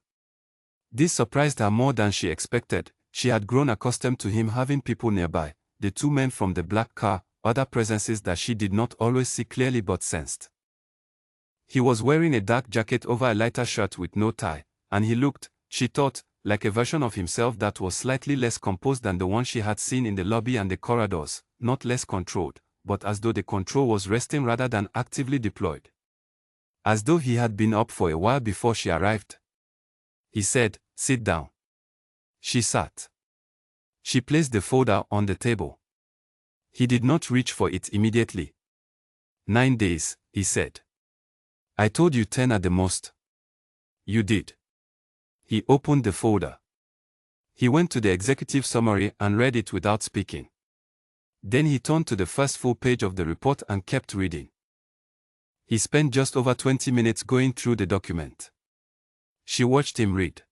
This surprised her more than she expected. She had grown accustomed to him having people nearby, the 2 men from the black car, other presences that she did not always see clearly but sensed. He was wearing a dark jacket over a lighter shirt with no tie, and he looked, she thought, like a version of himself that was slightly less composed than the one she had seen in the lobby and the corridors, not less controlled, but as though the control was resting rather than actively deployed. As though he had been up for a while before she arrived. He said, "Sit down." She sat. She placed the folder on the table. He did not reach for it immediately. 9 days, he said. "I told you 10 at the most." "You did." He opened the folder. He went to the executive summary and read it without speaking. Then he turned to the first full page of the report and kept reading. He spent just over 20 minutes going through the document. She watched him read.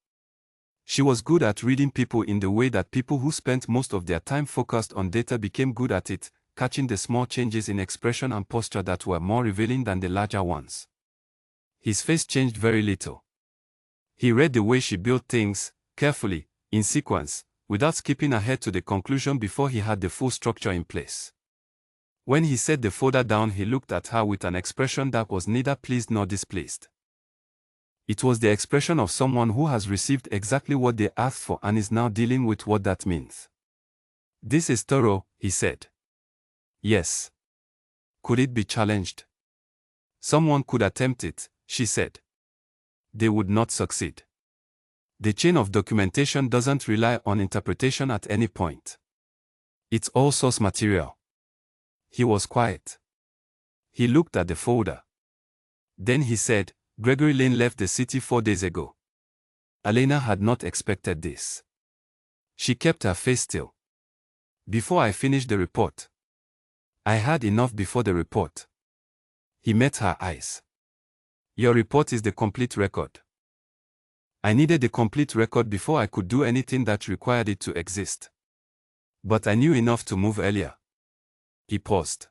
She was good at reading people in the way that people who spent most of their time focused on data became good at it, catching the small changes in expression and posture that were more revealing than the larger ones. His face changed very little. He read the way she built things, carefully, in sequence, without skipping ahead to the conclusion before he had the full structure in place. When he set the folder down, he looked at her with an expression that was neither pleased nor displeased. It was the expression of someone who has received exactly what they asked for and is now dealing with what that means. "This is thorough," he said. "Yes." "Could it be challenged?" "Someone could attempt it," she said. "They would not succeed. The chain of documentation doesn't rely on interpretation at any point. It's all source material." He was quiet. He looked at the folder. Then he said, "Gregory Lane left the city 4 days ago." Elena had not expected this. She kept her face still. "Before I finished the report. I had enough before the report." He met her eyes. "Your report is the complete record." "I needed the complete record before I could do anything that required it to exist. But I knew enough to move earlier." He paused.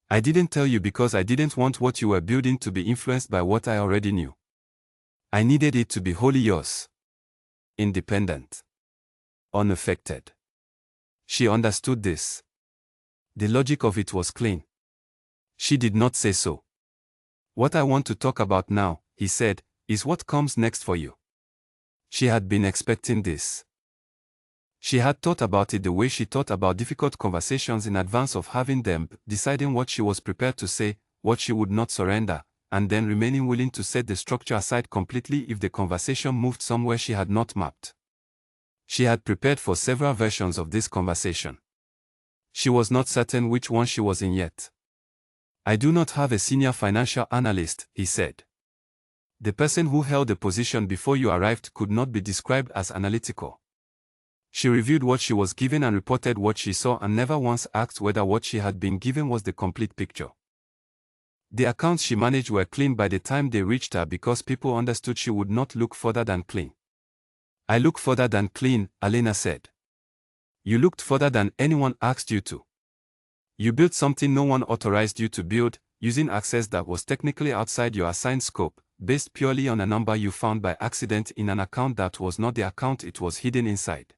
"I didn't tell you because I didn't want what you were building to be influenced by what I already knew. I needed it to be wholly yours. Independent. Unaffected." She understood this. The logic of it was clean. She did not say so. "What I want to talk about now," he said, "is what comes next for you." She had been expecting this. She had thought about it the way she thought about difficult conversations in advance of having them, deciding what she was prepared to say, what she would not surrender, and then remaining willing to set the structure aside completely if the conversation moved somewhere she had not mapped. She had prepared for several versions of this conversation. She was not certain which one she was in yet. "I do not have a senior financial analyst," he said. The person who held the position before you arrived could not be described as analytical. She reviewed what she was given and reported what she saw and never once asked whether what she had been given was the complete picture. The accounts she managed were clean by the time they reached her because people understood she would not look further than clean. "I look further than clean," Elena said. "You looked further than anyone asked you to. You built something no one authorized you to build, using access that was technically outside your assigned scope, based purely on a number you found by accident in an account that was not the account it was hidden inside.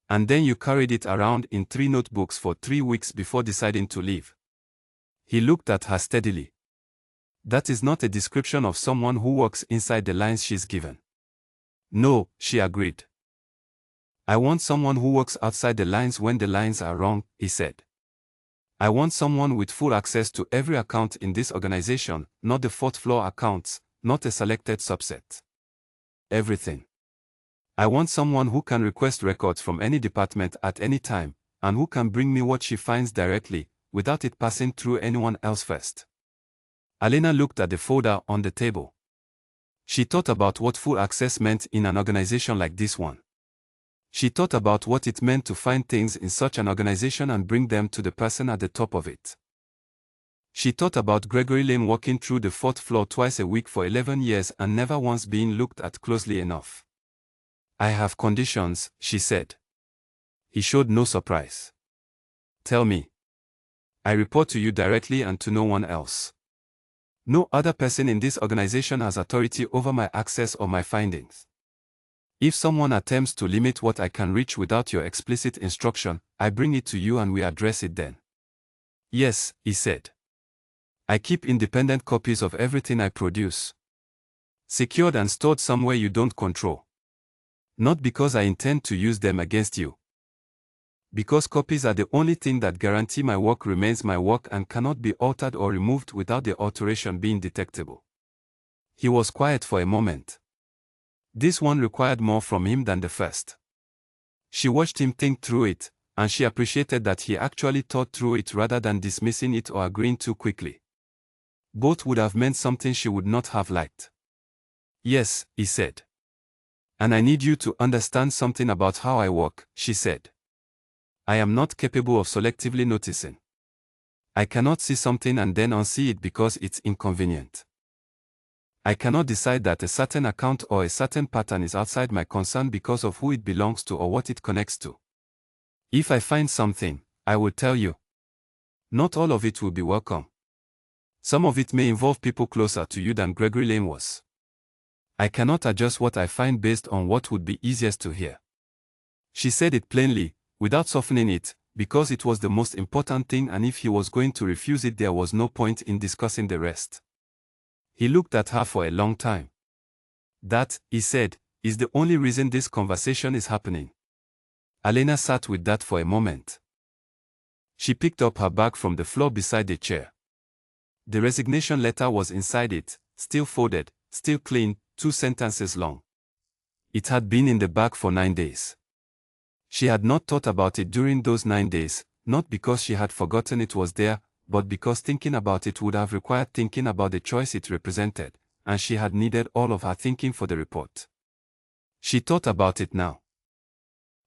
And then you carried it around in 3 notebooks for 3 weeks before deciding to leave." He looked at her steadily. "That is not a description of someone who works inside the lines she's given." "No," she agreed. "I want someone who works outside the lines when the lines are wrong," he said. "I want someone with full access to every account in this organization, not the 4th floor accounts, not a selected subset. Everything. I want someone who can request records from any department at any time, and who can bring me what she finds directly, without it passing through anyone else first." Elena looked at the folder on the table. She thought about what full access meant in an organization like this one. She thought about what it meant to find things in such an organization and bring them to the person at the top of it. She thought about Gregory Lane walking through the 4th floor twice a week for 11 years and never once being looked at closely enough. "I have conditions," she said. He showed no surprise. "Tell me." "I report to you directly and to no one else. No other person in this organization has authority over my access or my findings. If someone attempts to limit what I can reach without your explicit instruction, I bring it to you and we address it then." "Yes," he said. "I keep independent copies of everything I produce. Secured and stored somewhere you don't control. Not because I intend to use them against you. Because copies are the only thing that guarantee my work remains my work and cannot be altered or removed without the alteration being detectable." He was quiet for a moment. This one required more from him than the first. She watched him think through it, and she appreciated that he actually thought through it rather than dismissing it or agreeing too quickly. Both would have meant something she would not have liked. "Yes," he said. "And I need you to understand something about how I work," she said. "I am not capable of selectively noticing. I cannot see something and then unsee it because it's inconvenient. I cannot decide that a certain account or a certain pattern is outside my concern because of who it belongs to or what it connects to. If I find something, I will tell you. Not all of it will be welcome. Some of it may involve people closer to you than Gregory Lane was. I cannot adjust what I find based on what would be easiest to hear." She said it plainly, without softening it, because it was the most important thing and if he was going to refuse it there was no point in discussing the rest. He looked at her for a long time. "That," he said, "is the only reason this conversation is happening." Elena sat with that for a moment. She picked up her bag from the floor beside the chair. The resignation letter was inside it, still folded, still clean, 2 sentences long. It had been in the bag for 9 days. She had not thought about it during those 9 days, not because she had forgotten it was there, but because thinking about it would have required thinking about the choice it represented, and she had needed all of her thinking for the report. She thought about it now.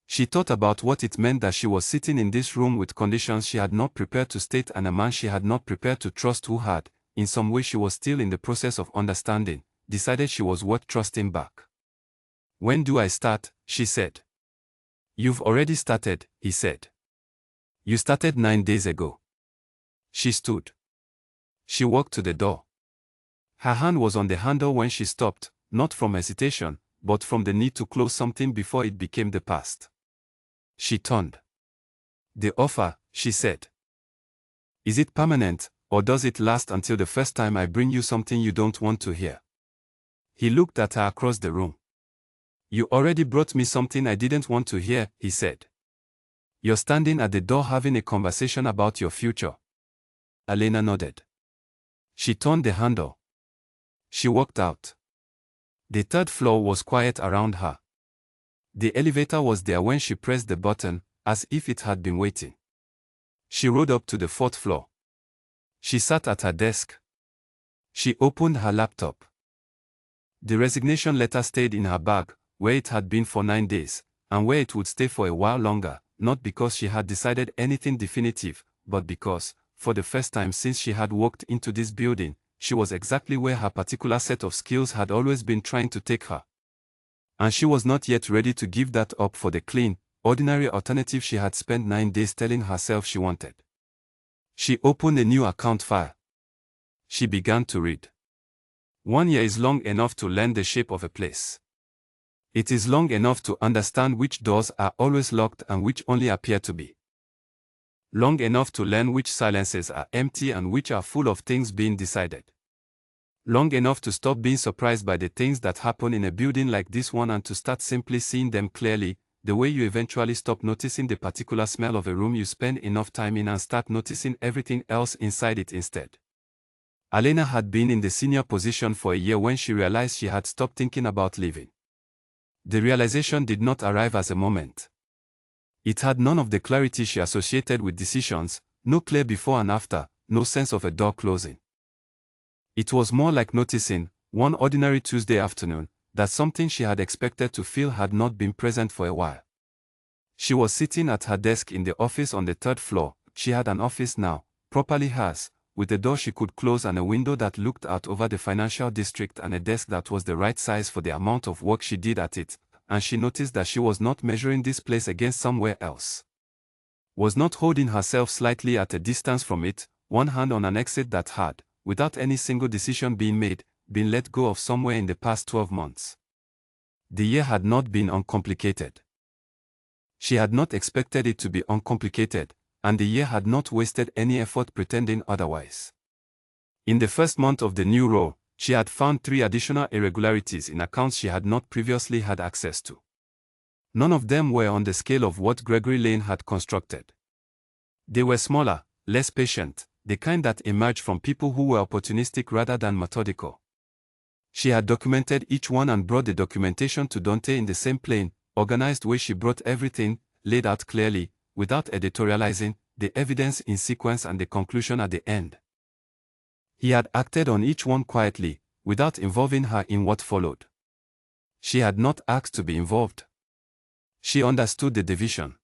She thought about what it meant that she was sitting in this room with conditions she had not prepared to state and a man she had not prepared to trust who had, in some way she was still in the process of understanding, decided she was worth trusting back. "When do I start?" she said. "You've already started," he said. "You started 9 days ago." She stood. She walked to the door. Her hand was on the handle when she stopped, not from hesitation, but from the need to close something before it became the past. She turned. "The offer," she said. "Is it permanent, or does it last until the first time I bring you something you don't want to hear?" He looked at her across the room. You already brought me something I didn't want to hear, he said. You're standing at the door having a conversation about your future. Elena nodded. She turned the handle. She walked out. The third floor was quiet around her. The elevator was there when she pressed the button, as if it had been waiting. She rode up to the fourth floor. She sat at her desk. She opened her laptop. The resignation letter stayed in her bag, where it had been for 9 days, and where it would stay for a while longer, not because she had decided anything definitive, but because, for the first time since she had walked into this building, she was exactly where her particular set of skills had always been trying to take her. And she was not yet ready to give that up for the clean, ordinary alternative she had spent 9 days telling herself she wanted. She opened a new account file. She began to read. 1 year is long enough to learn the shape of a place. It is long enough to understand which doors are always locked and which only appear to be. Long enough to learn which silences are empty and which are full of things being decided. Long enough to stop being surprised by the things that happen in a building like this one and to start simply seeing them clearly, the way you eventually stop noticing the particular smell of a room you spend enough time in and start noticing everything else inside it instead. Elena had been in the senior position for a year when she realized she had stopped thinking about leaving. The realization did not arrive as a moment. It had none of the clarity she associated with decisions, no clear before and after, no sense of a door closing. It was more like noticing, one ordinary Tuesday afternoon, that something she had expected to feel had not been present for a while. She was sitting at her desk in the office on the third floor. She had an office now, properly hers, with a door she could close and a window that looked out over the financial district and a desk that was the right size for the amount of work she did at it, and she noticed that she was not measuring this place against somewhere else. Was not holding herself slightly at a distance from it, one hand on an exit that had, without any single decision being made, been let go of somewhere in the past 12 months. The year had not been uncomplicated. She had not expected it to be uncomplicated, and the year had not wasted any effort pretending otherwise. In the first month of the new role, she had found 3 additional irregularities in accounts she had not previously had access to. None of them were on the scale of what Gregory Lane had constructed. They were smaller, less patient, the kind that emerged from people who were opportunistic rather than methodical. She had documented each one and brought the documentation to Dante in the same plain, organized way she brought everything, laid out clearly, without editorializing, the evidence in sequence and the conclusion at the end. He had acted on each one quietly, without involving her in what followed. She had not asked to be involved. She understood the division.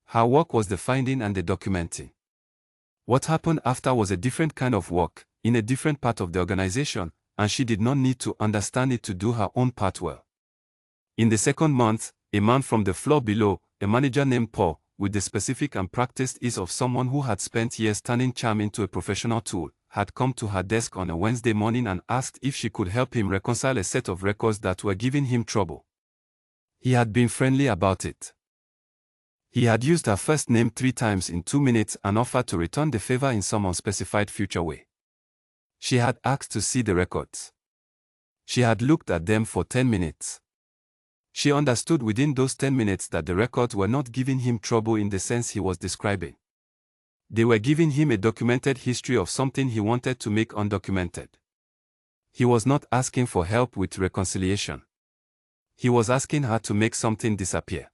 Her work was the finding and the documenting. What happened after was a different kind of work, in a different part of the organization, and she did not need to understand it to do her own part well. In the second month, a man from the floor below, a manager named Paul, with the specific and practiced ease of someone who had spent years turning charm into a professional tool, had come to her desk on a Wednesday morning and asked if she could help him reconcile a set of records that were giving him trouble. He had been friendly about it. He had used her first name 3 times in 2 minutes and offered to return the favor in some unspecified future way. She had asked to see the records. She had looked at them for 10 minutes. She understood within those 10 minutes that the records were not giving him trouble in the sense he was describing. They were giving him a documented history of something he wanted to make undocumented. He was not asking for help with reconciliation. He was asking her to make something disappear.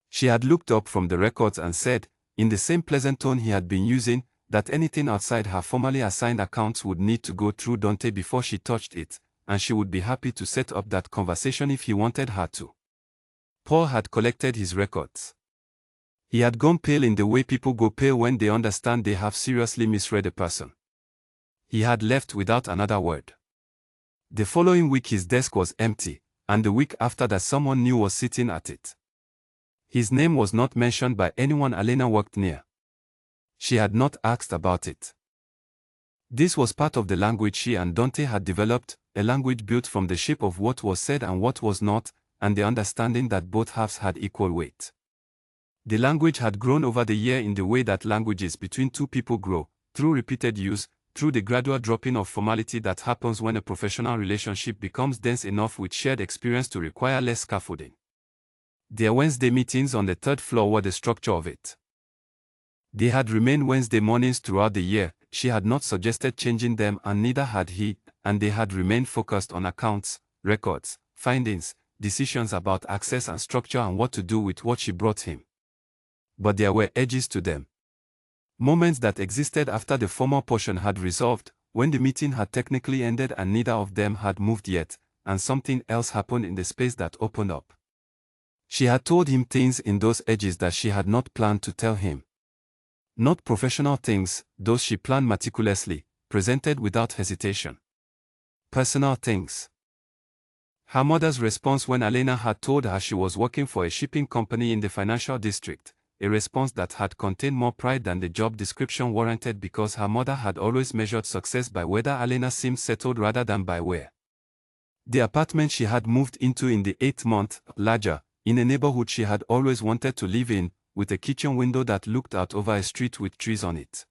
She had looked up from the records and said, in the same pleasant tone he had been using, that anything outside her formally assigned accounts would need to go through Dante before she touched it, and she would be happy to set up that conversation if he wanted her to. Paul had collected his records. He had gone pale in the way people go pale when they understand they have seriously misread a person. He had left without another word. The following week his desk was empty, and the week after that someone new was sitting at it. His name was not mentioned by anyone Elena worked near. She had not asked about it. This was part of the language she and Dante had developed, a language built from the shape of what was said and what was not, and the understanding that both halves had equal weight. The language had grown over the year in the way that languages between two people grow, through repeated use, through the gradual dropping of formality that happens when a professional relationship becomes dense enough with shared experience to require less scaffolding. Their Wednesday meetings on the third floor were the structure of it. They had remained Wednesday mornings throughout the year. She had not suggested changing them, and neither had he, and they had remained focused on accounts, records, findings, decisions about access and structure and what to do with what she brought him. But there were edges to them. Moments that existed after the formal portion had resolved, when the meeting had technically ended and neither of them had moved yet, and something else happened in the space that opened up. She had told him things in those edges that she had not planned to tell him. Not professional things, those she planned meticulously, presented without hesitation. Personal things. Her mother's response when Elena had told her she was working for a shipping company in the financial district, a response that had contained more pride than the job description warranted because her mother had always measured success by whether Elena seemed settled rather than by where. The apartment she had moved into in the 8th month, larger, in a neighborhood she had always wanted to live in, with a kitchen window that looked out over a street with trees on it.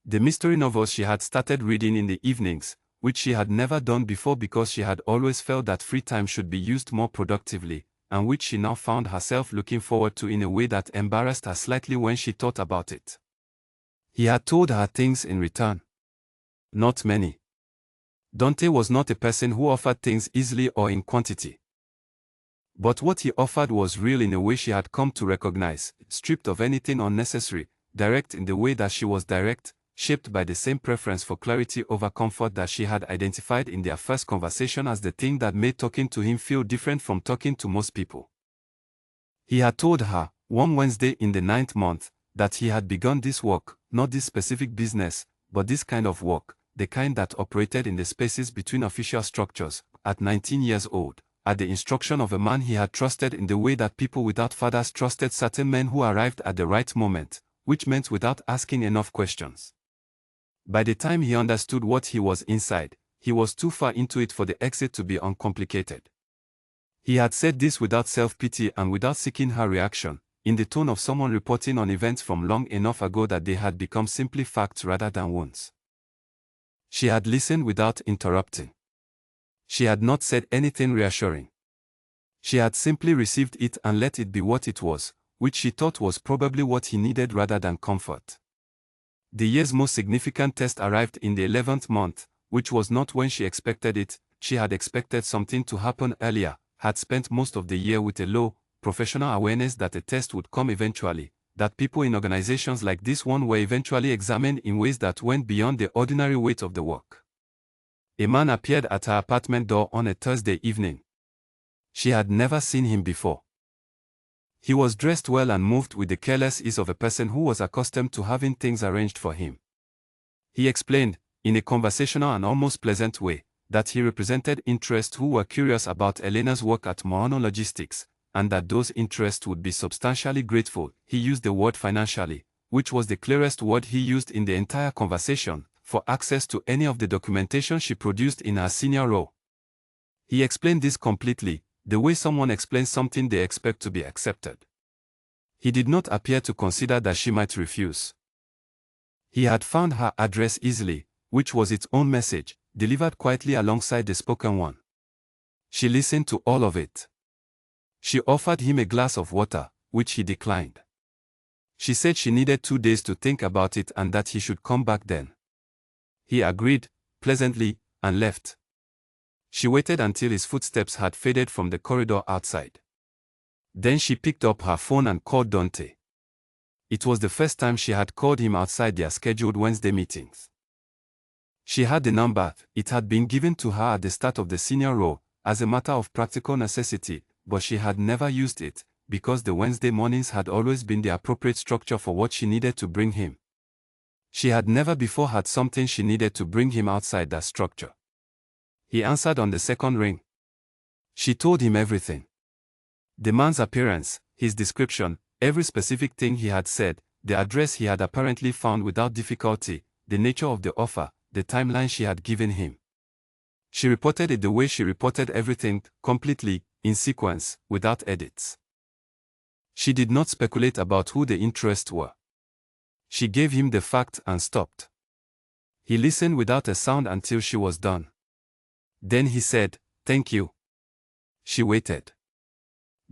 The mystery novels she had started reading in the evenings, which she had never done before because she had always felt that free time should be used more productively, and which she now found herself looking forward to in a way that embarrassed her slightly when she thought about it. He had told her things in return. Not many. Dante was not a person who offered things easily or in quantity. But what he offered was real in a way she had come to recognize, stripped of anything unnecessary, direct in the way that she was direct, shaped by the same preference for clarity over comfort that she had identified in their first conversation as the thing that made talking to him feel different from talking to most people. He had told her, one Wednesday in the 9th month, that he had begun this work, not this specific business, but this kind of work, the kind that operated in the spaces between official structures, at 19 years old, at the instruction of a man he had trusted in the way that people without fathers trusted certain men who arrived at the right moment, which meant without asking enough questions. By the time he understood what he was inside, he was too far into it for the exit to be uncomplicated. He had said this without self-pity and without seeking her reaction, in the tone of someone reporting on events from long enough ago that they had become simply facts rather than wounds. She had listened without interrupting. She had not said anything reassuring. She had simply received it and let it be what it was, which she thought was probably what he needed rather than comfort. The year's most significant test arrived in the 11th month, which was not when she expected it. She had expected something to happen earlier, had spent most of the year with a low, professional awareness that a test would come eventually, that people in organizations like this one were eventually examined in ways that went beyond the ordinary weight of the work. A man appeared at her apartment door on a Thursday evening. She had never seen him before. He was dressed well and moved with the careless ease of a person who was accustomed to having things arranged for him. He explained, in a conversational and almost pleasant way, that he represented interests who were curious about Elena's work at Moano Logistics, and that those interests would be substantially grateful. He used the word financially, which was the clearest word he used in the entire conversation, for access to any of the documentation she produced in her senior role. He explained this completely, the way someone explains something they expect to be accepted. He did not appear to consider that she might refuse. He had found her address easily, which was its own message, delivered quietly alongside the spoken one. She listened to all of it. She offered him a glass of water, which he declined. She said she needed 2 days to think about it and that he should come back then. He agreed, pleasantly, and left. She waited until his footsteps had faded from the corridor outside. Then she picked up her phone and called Dante. It was the first time she had called him outside their scheduled Wednesday meetings. She had the number. It had been given to her at the start of the senior role, as a matter of practical necessity, but she had never used it, because the Wednesday mornings had always been the appropriate structure for what she needed to bring him. She had never before had something she needed to bring him outside that structure. He answered on the second ring. She told him everything. The man's appearance, his description, every specific thing he had said, the address he had apparently found without difficulty, the nature of the offer, the timeline she had given him. She reported it the way she reported everything, completely, in sequence, without edits. She did not speculate about who the interests were. She gave him the fact and stopped. He listened without a sound until she was done. Then he said, "Thank you." She waited.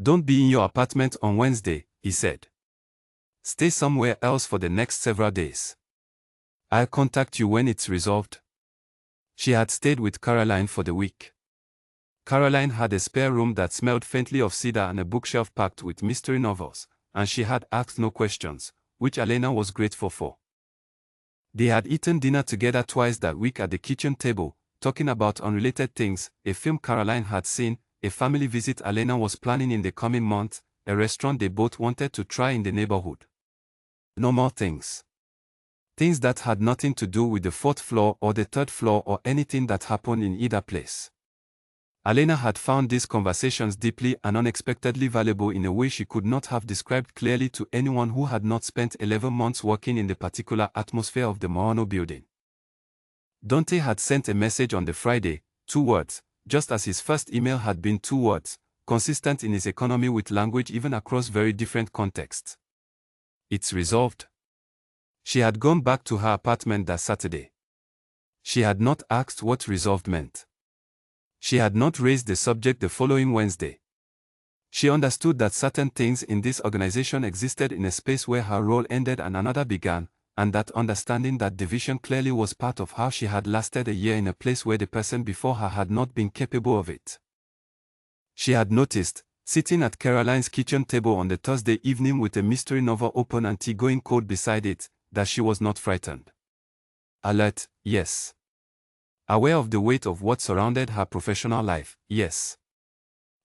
"Don't be in your apartment on Wednesday," he said. "Stay somewhere else for the next several days. I'll contact you when it's resolved." She had stayed with Caroline for the week. Caroline had a spare room that smelled faintly of cedar and a bookshelf packed with mystery novels, and she had asked no questions, which Elena was grateful for. They had eaten dinner together twice that week at the kitchen table, talking about unrelated things, a film Caroline had seen, a family visit Elena was planning in the coming month, a restaurant they both wanted to try in the neighborhood. Normal things. Things that had nothing to do with the fourth floor or the third floor or anything that happened in either place. Elena had found these conversations deeply and unexpectedly valuable in a way she could not have described clearly to anyone who had not spent 11 months working in the particular atmosphere of the Morano building. Dante had sent a message on the Friday, 2 words, just as his first email had been 2 words, consistent in his economy with language even across very different contexts. "It's resolved." She had gone back to her apartment that Saturday. She had not asked what resolved meant. She had not raised the subject the following Wednesday. She understood that certain things in this organization existed in a space where her role ended and another began, and that understanding that division clearly was part of how she had lasted a year in a place where the person before her had not been capable of it. She had noticed, sitting at Caroline's kitchen table on the Thursday evening with a mystery novel open and tea going cold beside it, that she was not frightened. Alert, yes. Aware of the weight of what surrounded her professional life, yes.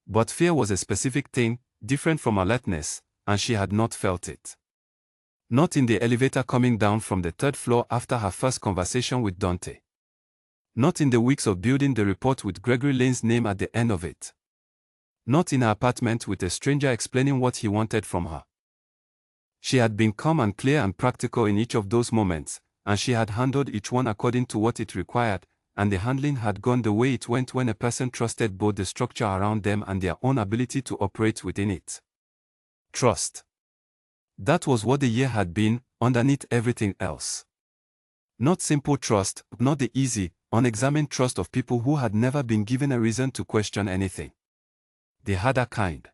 But fear was a specific thing, different from alertness, and she had not felt it. Not in the elevator coming down from the 3rd floor after her first conversation with Dante. Not in the weeks of building the report with Gregory Lane's name at the end of it. Not in her apartment with a stranger explaining what he wanted from her. She had been calm and clear and practical in each of those moments, and she had handled each one according to what it required, and the handling had gone the way it went when a person trusted both the structure around them and their own ability to operate within it. Trust. That was what the year had been, underneath everything else. Not simple trust, not the easy, unexamined trust of people who had never been given a reason to question anything. The harder kind.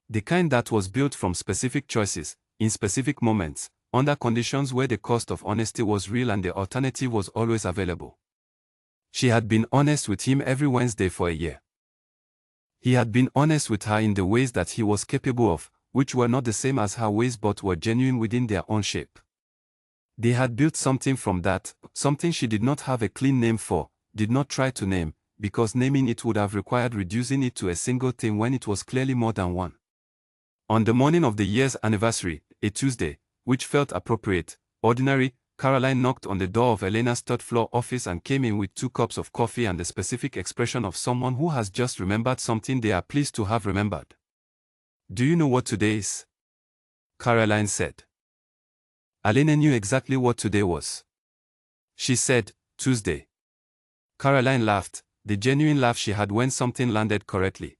The kind that was built from specific choices, in specific moments, under conditions where the cost of honesty was real and the alternative was always available. She had been honest with him every Wednesday for a year. He had been honest with her in the ways that he was capable of, which were not the same as her ways but were genuine within their own shape. They had built something from that, something she did not have a clean name for, did not try to name, because naming it would have required reducing it to a single thing when it was clearly more than one. On the morning of the year's anniversary, a Tuesday, which felt appropriate, ordinary, Caroline knocked on the door of Elena's 3rd-floor office and came in with 2 cups of coffee and the specific expression of someone who has just remembered something they are pleased to have remembered. "Do you know what today is?" Caroline said. Elena knew exactly what today was. She said, "Tuesday." Caroline laughed, the genuine laugh she had when something landed correctly.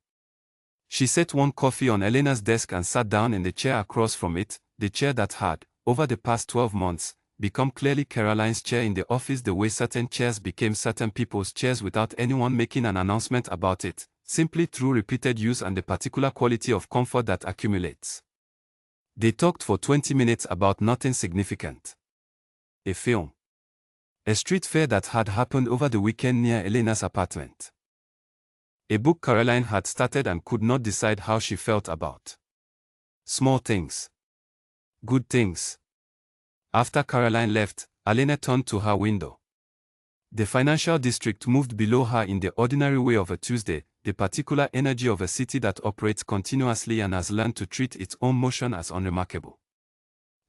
She set one coffee on Elena's desk and sat down in the chair across from it, the chair that had, over the past 12 months, become clearly Caroline's chair in the office the way certain chairs became certain people's chairs without anyone making an announcement about it, simply through repeated use and the particular quality of comfort that accumulates. They talked for 20 minutes about nothing significant. A film. A street fair that had happened over the weekend near Elena's apartment. A book Caroline had started and could not decide how she felt about. Small things. Good things. After Caroline left, Elena turned to her window. The financial district moved below her in the ordinary way of a Tuesday, the particular energy of a city that operates continuously and has learned to treat its own motion as unremarkable.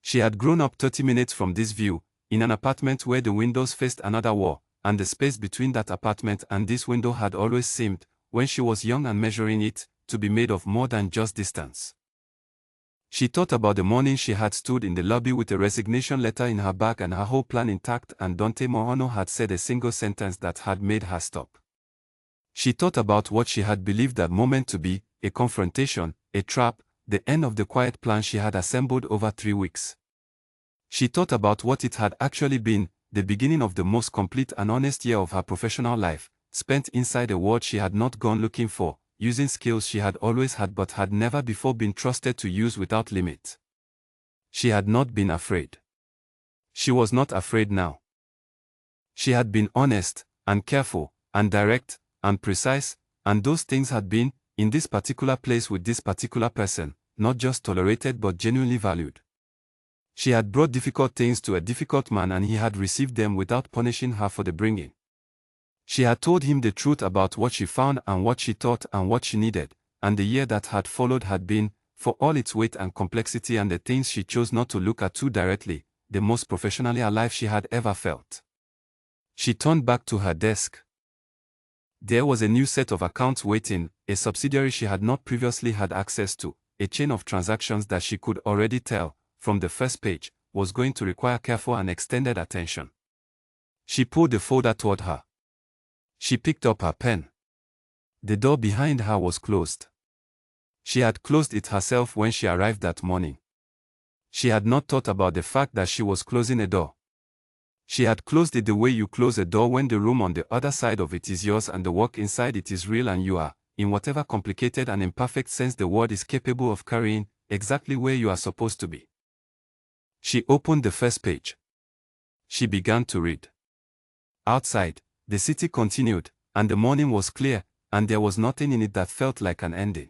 She had grown up 30 minutes from this view, in an apartment where the windows faced another wall, and the space between that apartment and this window had always seemed, when she was young and measuring it, to be made of more than just distance. She thought about the morning she had stood in the lobby with a resignation letter in her bag and her whole plan intact, and Dante Morano had said a single sentence that had made her stop. She thought about what she had believed that moment to be, a confrontation, a trap, the end of the quiet plan she had assembled over 3 weeks. She thought about what it had actually been, the beginning of the most complete and honest year of her professional life, spent inside a world she had not gone looking for, using skills she had always had but had never before been trusted to use without limit. She had not been afraid. She was not afraid now. She had been honest, and careful, and direct, and precise, and those things had been, in this particular place with this particular person, not just tolerated but genuinely valued. She had brought difficult things to a difficult man and he had received them without punishing her for the bringing. She had told him the truth about what she found and what she thought and what she needed, and the year that had followed had been, for all its weight and complexity and the things she chose not to look at too directly, the most professionally alive she had ever felt. She turned back to her desk. There was a new set of accounts waiting, a subsidiary she had not previously had access to, a chain of transactions that she could already tell, from the first page, was going to require careful and extended attention. She pulled the folder toward her. She picked up her pen. The door behind her was closed. She had closed it herself when she arrived that morning. She had not thought about the fact that she was closing a door. She had closed it the way you close a door when the room on the other side of it is yours and the work inside it is real and you are, in whatever complicated and imperfect sense the word is capable of carrying, exactly where you are supposed to be. She opened the first page. She began to read. Outside, the city continued, and the morning was clear, and there was nothing in it that felt like an ending.